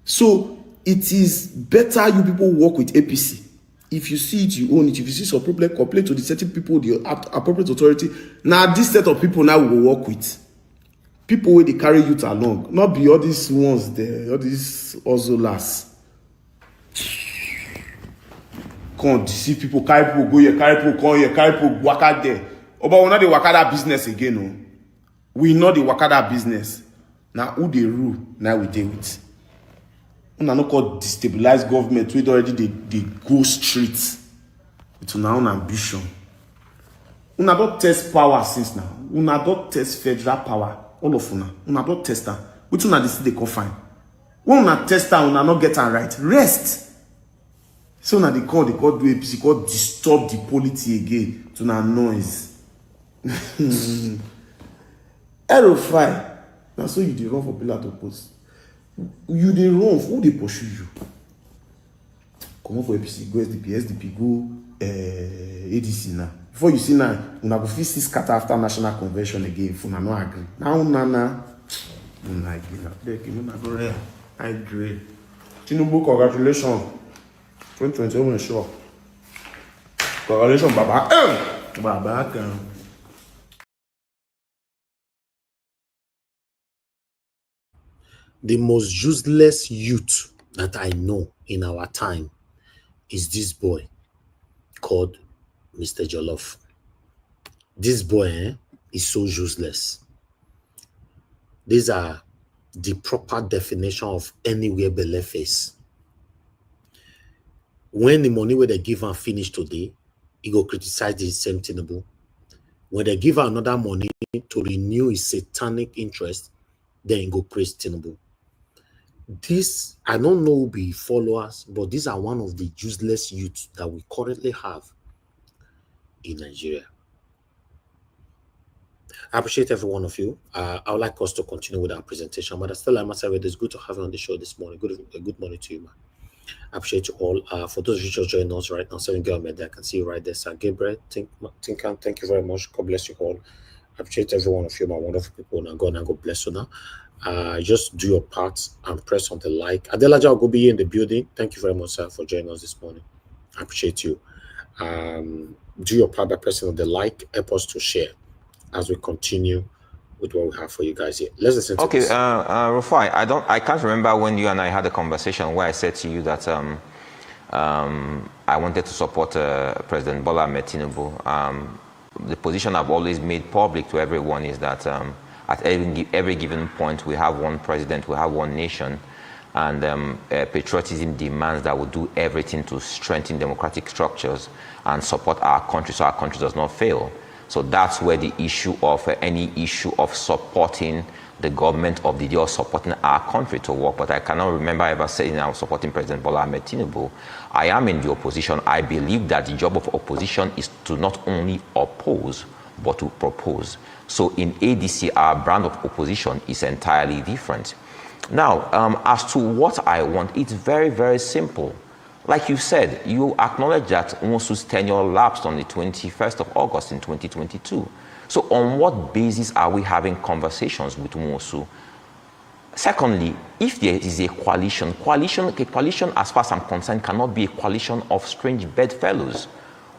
So it is better you people work with APC. If you see it, you own it. If you see some problem, complain to the certain people, the appropriate authority. Now this set of people now we will work with. People where they carry youth along, not be all these ones there, all these also last. Can't deceive people, carry people go here, carry people come here, carry people work out there. Oh, but we're not the Wakada business again, no. We know the Wakada business. Now who they rule, now we deal with. Una no called destabilize government. We already they go streets with una own ambition. Una don't test power since now. Una don't test federal power. All of una. Una don't test that. Which una they confine. When una test that, una not get it right. Rest. So now they call do APC, call disturb the polity again to na noise. Erofy. Now so you dey run for pillar to post. You dey run, who dey pursue you? Come on for APC, go SDP, go ADC now. Before you see now, una go fit see scatter after national convention again. If una no agree. Now una agree. I agree. Tinubu, congratulations. 2021 sure. Congratulations, Baba. Baba. The most useless youth that I know in our time is this boy called Mr. Jollof. This boy is so useless. These are the proper definition of anywhere belle face. When the money where they give her finish today, he go criticize the same Tinubu. When they give her another money to renew his satanic interest, then he go praise Tinubu. This, I don't know who be followers, but these are one of the useless youths that we currently have in Nigeria. I appreciate every one of you. I would like us to continue with our presentation, but I still like myself. It is good to have you on the show this morning. Good morning to you, man. I appreciate you all. For those of you just joining us right now, 7 girl I can see you right there. Sir Gabriel, thank you very much. God bless you all. I appreciate every one of you, my wonderful people. Now God bless you now. Just do your part and press on the like. Adelaja will go be here in the building. Thank you very much, sir, for joining us this morning. I appreciate you. Do your part by pressing on the like. Help us to share as we continue with what we have for you guys here. Let's listen to this. Rufai, I can't remember when you and I had a conversation where I said to you that I wanted to support President Bola Ahmed Tinubu. The position I've always made public to everyone is that at every given point, we have one president, we have one nation, and patriotism demands that we do everything to strengthen democratic structures and support our country so our country does not fail. So that's where the issue of any issue of supporting the government of the day or supporting our country to work. But I cannot remember ever saying I was supporting President Bola Ahmed Tinubu. I am in the opposition. I believe that the job of opposition is to not only oppose, but to propose. So in ADC, our brand of opposition is entirely different. Now, as to what I want, it's very, very simple. Like you said, you acknowledge that Nwosu's tenure lapsed on the 21st of August in 2022. So on what basis are we having conversations with Nwosu? Secondly, if there is a coalition as far as I'm concerned cannot be a coalition of strange bedfellows.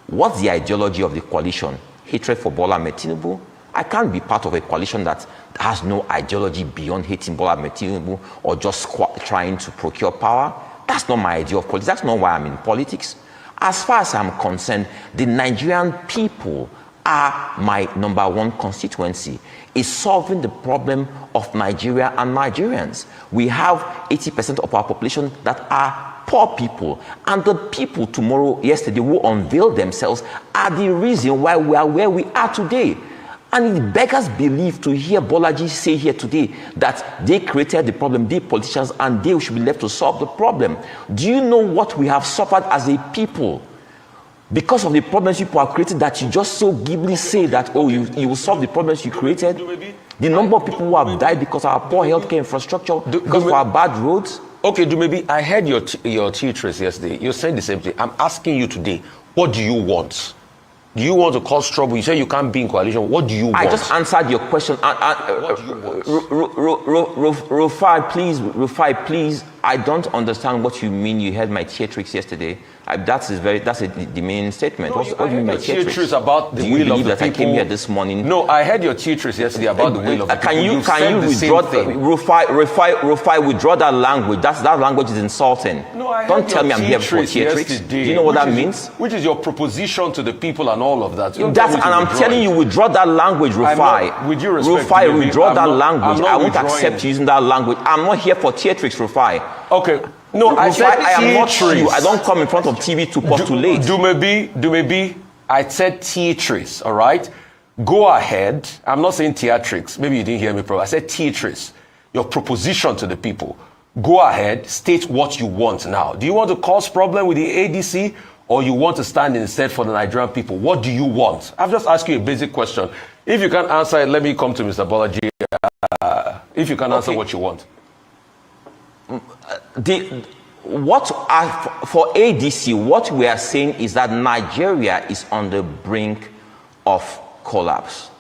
What's the ideology of the coalition? Hatred for Bola Ahmed Tinubu? I can't be part of a coalition that has no ideology beyond hating Bola Ahmed Tinubu or just trying to procure power. That's not my idea of politics. That's not why I'm in politics. As far as I'm concerned, the Nigerian people are my number one constituency. Is solving the problem of Nigeria and Nigerians. We have 80% of our population that are poor people. And the people yesterday, who unveiled themselves are the reason why we are where we are today. And it beggars belief to hear Bolaji say here today that they created the problem, they politicians, and they should be left to solve the problem. Do you know what we have suffered as a people because of the problems people have created that you just so glibly say that, oh, you will solve the problems you created. The number of people who have died because of our poor healthcare infrastructure, because of our bad roads. Okay, maybe I heard your tea trace yesterday. You're saying the same thing. I'm asking you today, what do you want? Do you want to cause trouble? You say you can't be in coalition. What do you want? I just answered your question. Rufai, please. I don't understand what you mean. You heard my theatrics yesterday. That's a demeaning statement. No, what do you mean by theatrics about the will of the that people? I came here this morning? No, I heard your theatrics yesterday about the will of the people. Can you withdraw Rufai, withdraw that language? That language is insulting. No, I don't tell me I'm here for theatrics. Do you know what that means? Which is your proposition to the people and all of that. I'm telling you, withdraw that language, Rufai. With due respect, Rufai, withdraw that language. I won't accept you using that language. I'm not here for theatrics, Rufai. Okay. No, I said I am not you. I don't come in front of TV to postulate. Do maybe. I said theatrics, all right? Go ahead. I'm not saying theatrics. Maybe you didn't hear me properly. I said theatrics. Your proposition to the people. Go ahead, state what you want now. Do you want to cause problem with the ADC or you want to stand instead for the Nigerian people? What do you want? I've just asked you a basic question. If you can't answer it, let me come to Mr. Bolaji. If you can answer what you want. For ADC, what we are saying is that Nigeria is on the brink of collapse,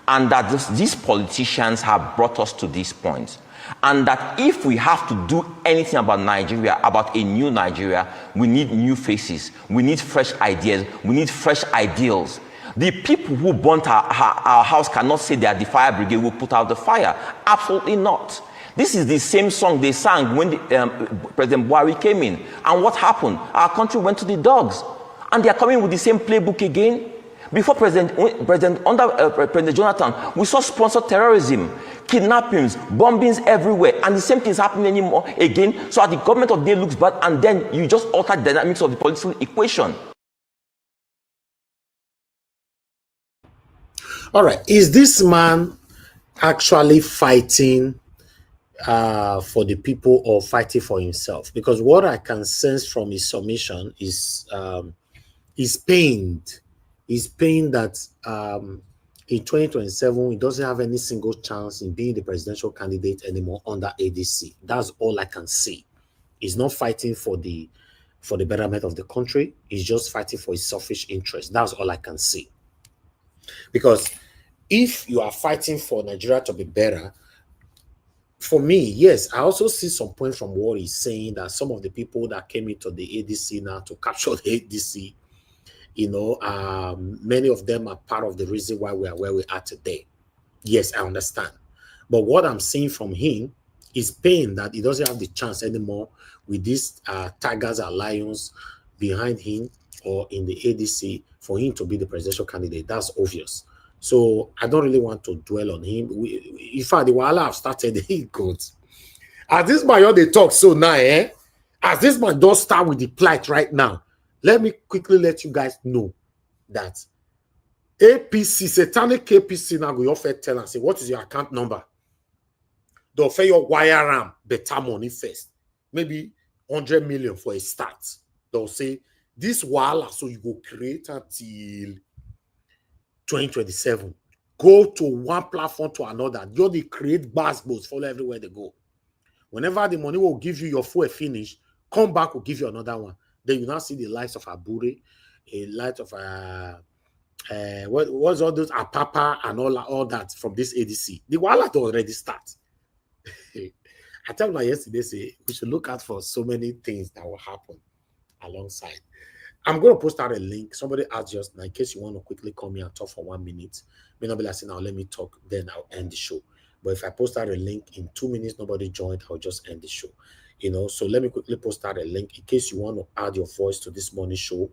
and that these politicians have brought us to this point, and that if we have to do anything about Nigeria, about a new Nigeria, we need new faces, we need fresh ideas, we need fresh ideals. The people who burnt our house cannot say they are the fire brigade who put out the fire. Absolutely not. This is the same song they sang when President Buhari came in. And what happened? Our country went to the dogs. And they are coming with the same playbook again. Before President Jonathan, we saw sponsored terrorism, kidnappings, bombings everywhere. And the same thing is happening anymore again. So the government of the day looks bad, and then you just alter the dynamics of the political equation. All right. Is this man actually fighting for the people or fighting for himself? Because what I can sense from his submission is he's pained. He's pained that in 2027 he doesn't have any single chance in being the presidential candidate anymore under ADC. That's all I can see. He's not fighting for the betterment of the country. He's just fighting for his selfish interest. That's all I can see. Because if you are fighting for Nigeria to be better, for me, yes, I also see some point from what he's saying that some of the people that came into the ADC now to capture the ADC, many of them are part of the reason why we are where we are today. Yes, I understand. But what I'm seeing from him is pain that he doesn't have the chance anymore with these Tigers Alliance behind him or in the ADC for him to be the presidential candidate. That's obvious. So I don't really want to dwell on him. In fact, the Wahala have started. He goes. As this man, they talk so now, as this man does start with the plight right now, let me quickly let you guys know that APC, satanic APC, now go offer tell and say, what is your account number? They'll offer your wire ram, better money first. Maybe 100 million for a start. They'll say, this Wahala, so you go create until 2027. Go to one platform to another. You they create basketballs, follow everywhere they go. Whenever the money will give you your full finish, come back, will give you another one. Then you now see the lights of Abure, a light of what's all those Apapa and all that from this ADC. The wallet already start. I told my yesterday, say we should look out for so many things that will happen alongside. I'm going to post out a link. Somebody asked just now, in case you want to quickly come here and talk for 1 minute. May not be like, now let me talk, then I'll end the show. But if I post out a link in 2 minutes, nobody joined, I'll just end the show. So let me quickly post out a link in case you want to add your voice to this morning show.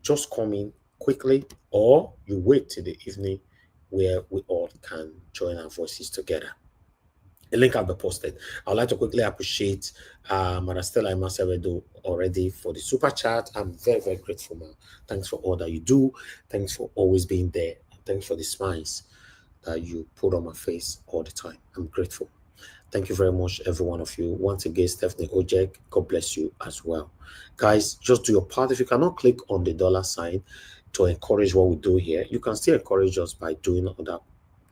Just come in quickly, or you wait till the evening where we all can join our voices together. A link will be posted. I would like to quickly appreciate Marastella Masavedo already for the super chat. I'm very, very grateful, man. Thanks for all that you do. Thanks for always being there. Thanks for the smiles that you put on my face all the time. I'm grateful. Thank you very much, every one of you. Once again, Stephanie Ojek, God bless you as well. Guys, just do your part. If you cannot click on the dollar sign to encourage what we do here, you can still encourage us by doing other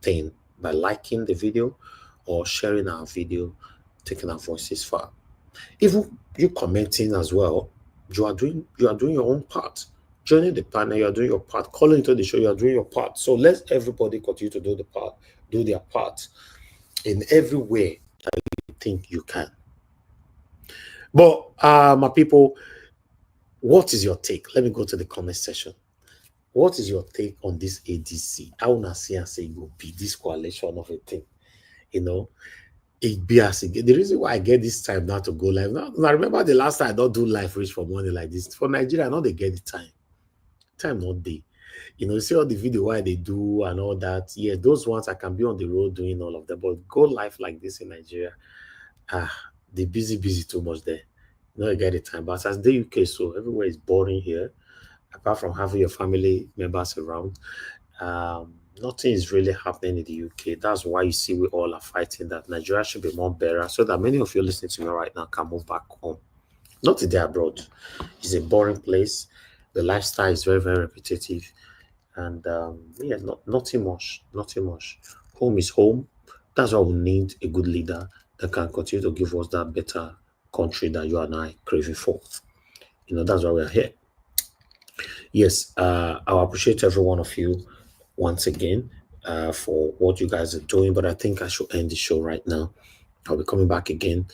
thing, by liking the video or sharing our video, taking our voices far. Even you commenting as well, you are doing your own part. Joining the panel, you are doing your part. Calling into the show, you are doing your part. So let everybody continue to do their part in every way that you think you can. But my people, what is your take? Let me go to the comment section. What is your take on this ADC? I want to see and say it will be this coalition of a thing. You know, it be as again. The reason why I get this time now to go live. Now, I remember the last time I don't do live reach for money like this. For Nigeria, I know they get the time. Time not day. You know, you see all the video why they do and all that. Yeah, those ones I can be on the road doing all of that. But go live like this in Nigeria, they busy too much there. You know, you get the time. But as the UK, so everywhere is boring here. Apart from having your family members around, nothing is really happening in the UK. That's why you see we all are fighting that Nigeria should be more better, so that many of you listening to me right now can move back home. Not to the abroad. It's a boring place. The lifestyle is very repetitive, and yeah, nothing much. Home is home. That's why we need a good leader that can continue to give us that better country that you and I craving for. You know, that's why we're here. Yes, I appreciate every one of you once again for what you guys are doing, but I think I should end the show right now. I'll be coming back again,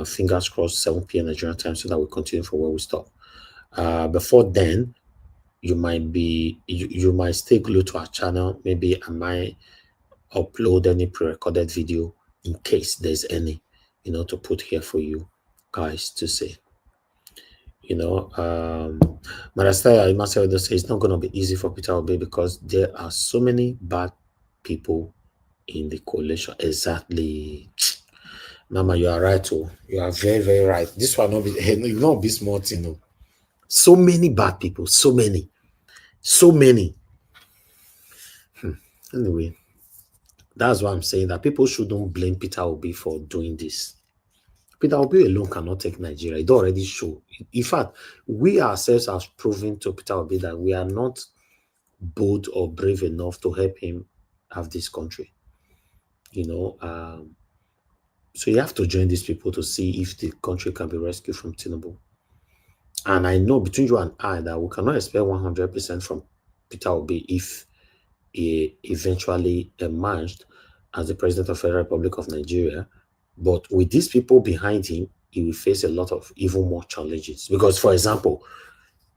fingers crossed, 7 p.m. Nigerian time, so that we continue from where we stop. Before then, you might stay glued to our channel. Maybe I might upload any pre-recorded video in case there's any, you know, to put here for you guys to see. You know, Marastaya Imaseodo says it's not going to be easy for Peter Obi because there are so many bad people in the coalition. Exactly. Mama, you are right. Oh, you are very right. This one not be smart, you know. So many bad people, so many. Anyway, that's why I'm saying that people shouldn't blame Peter Obi for doing this. Peter Obi alone cannot take Nigeria. It already show. In fact, we ourselves have proven to Peter Obi that we are not bold or brave enough to help him have this country. You know, so you have to join these people to see if the country can be rescued from Tinubu. And I know between you and I that we cannot expect 100% from Peter Obi if he eventually emerged as the president of the Federal Republic of Nigeria. But with these people behind him, he will face a lot of even more challenges. Because, for example,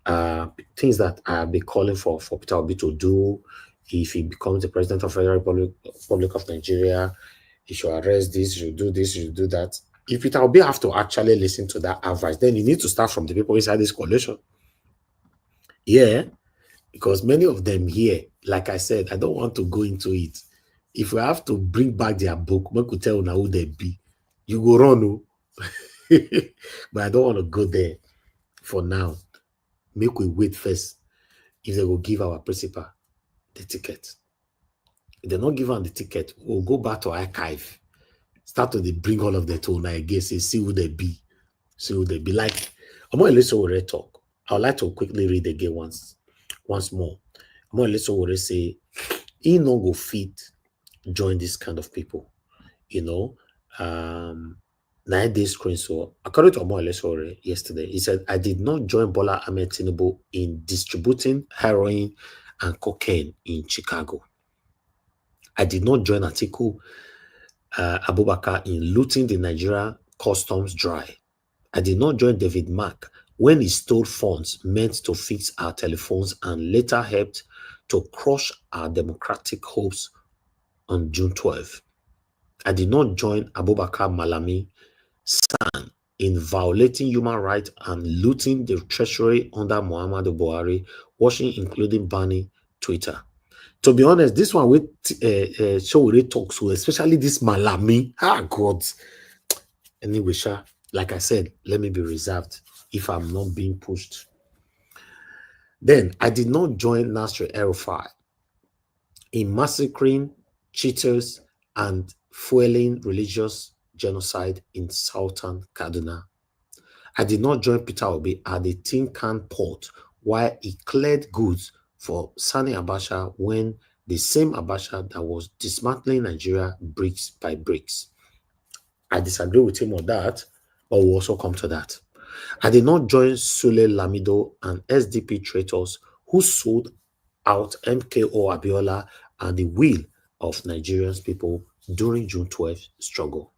things that I'll be calling for Peter Obi to do if he becomes the president of the Federal Republic of Nigeria, he should arrest this, he should do this, he should do that. If Peter Obi have to actually listen to that advice, then you need to start from the people inside this coalition. Yeah, because many of them here, like I said, I don't want to go into it. If we have to bring back their book, we could tell now who they be. You go run, but I don't want to go there for now. Make we wait first. If they will give our principal the ticket. If they not give them the ticket, we'll go back to archive. Start to bring all of the tone again, see who they be. See who they be. Like, I'm going to listen to talk. I would like to quickly read again once more. I'm going to listen to say, he no go fit join this kind of people. You know, 9 days screen. So according to Omo Elesore yesterday, he said, I did not join Bola Ahmed Tinubu in distributing heroin and cocaine in Chicago. I did not join Atiku Abubakar in looting the Nigeria customs dry. I did not join David Mark when he stole funds meant to fix our telephones and later helped to crush our democratic hopes on June 12. I did not join Abubakar Malami San in violating human rights and looting the treasury under Muhammadu Buhari, washing including banning Twitter. To be honest, this one with Sowore talks to, especially this Malami. God. Anyway, like I said, let me be reserved if I'm not being pushed. Then I did not join Nasser El-Rufai in massacring cheaters and fueling religious genocide in southern Kaduna. I did not join Peter Obi at the tin can port while he cleared goods for Sani Abacha when the same Abacha that was dismantling Nigeria bricks by bricks. I disagree with him on that, but we'll also come to that. I did not join Sule Lamido and SDP traitors who sold out MKO Abiola and the will of Nigerian people during June 12th struggle.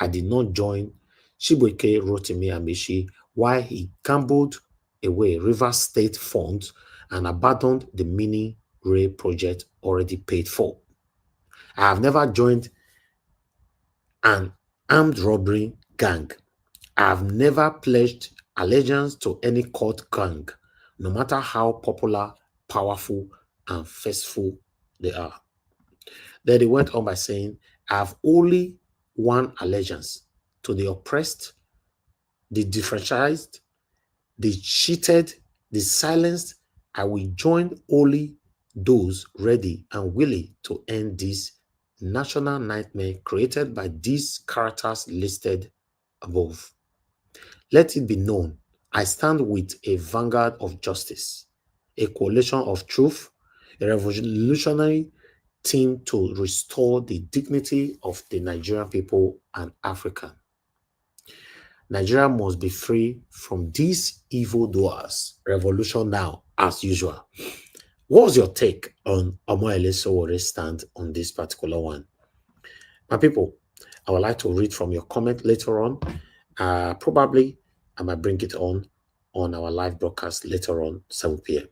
I did not join Chibuike Rotimi Amishi while he gambled away Rivers State funds and abandoned the mini rail project already paid for. I have never joined an armed robbery gang. I have never pledged allegiance to any cult gang, no matter how popular, powerful, and faithful they are. Then he went on by saying, I have only one allegiance to the oppressed, the disfranchised, the cheated, the silenced. I will join only those ready and willing to end this national nightmare created by these characters listed above. Let it be known, I stand with a vanguard of justice, a coalition of truth, a revolutionary team to restore the dignity of the Nigerian people and Africa. Nigeria must be free from these evildoers. Revolution now, as usual. What was your take on Omoyele Sowore's stand on this particular one? My people, I would like to read from your comment later on. Probably I might bring it on our live broadcast later on, 7 p.m.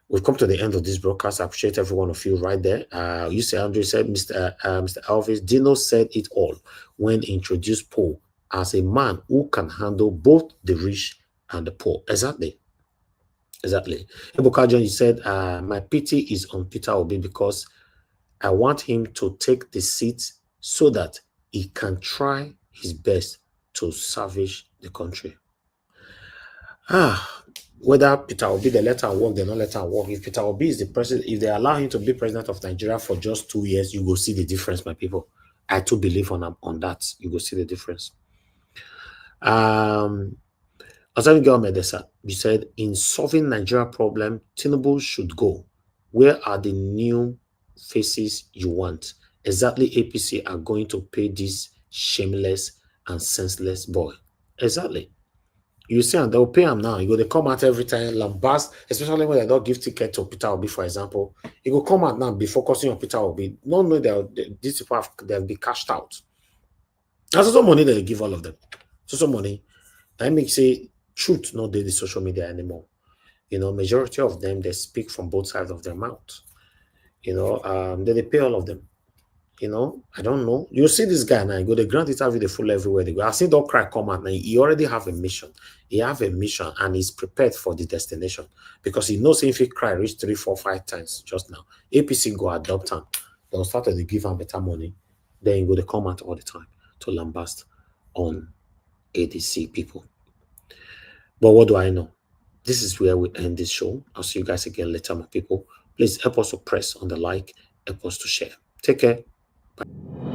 We've come to the end of this broadcast. I appreciate every one of you right there. You say, Andrew said, Mr. Elvis, Dino said it all when he introduced Paul as a man who can handle both the rich and the poor. Exactly. Exactly. Ebuka you said, my pity is on Peter Obi because I want him to take the seat so that he can try his best to salvage the country. Whether Peter Obi, they let him work, they not let him work. If Peter Obi is the president, if they allow him to be president of Nigeria for just 2 years, you will see the difference, my people. I too believe on that. You will see the difference. Medesa, you said, in solving Nigeria problem, Tinubu should go. Where are the new faces you want? Exactly, APC are going to pay this shameless and senseless boy. Exactly. You see, and they'll pay him now. You go, they come out every time, lambast, especially when they don't give ticket to Peter Obi, for example. You go come out now, be focusing on Peter Obi. No, these people they'll be cashed out. That's also money that they give all of them. So money. That makes say truth not do the social media anymore. You know, majority of them, they speak from both sides of their mouth. You know, they pay all of them. You know, I don't know. You see this guy now, you go, the grant interview, they full everywhere they go. I see Doc Cry come out now. He already have a mission. He have a mission and he's prepared for the destination because he knows if he cry reach 3, 4, 5 times just now. APC go adopt him. They'll start to give him better money. Then you go, they come out all the time to lambast on ADC people. But what do I know? This is where we end this show. I'll see you guys again later, my people. Please help us to press on the like, help us to share. Take care. Bye.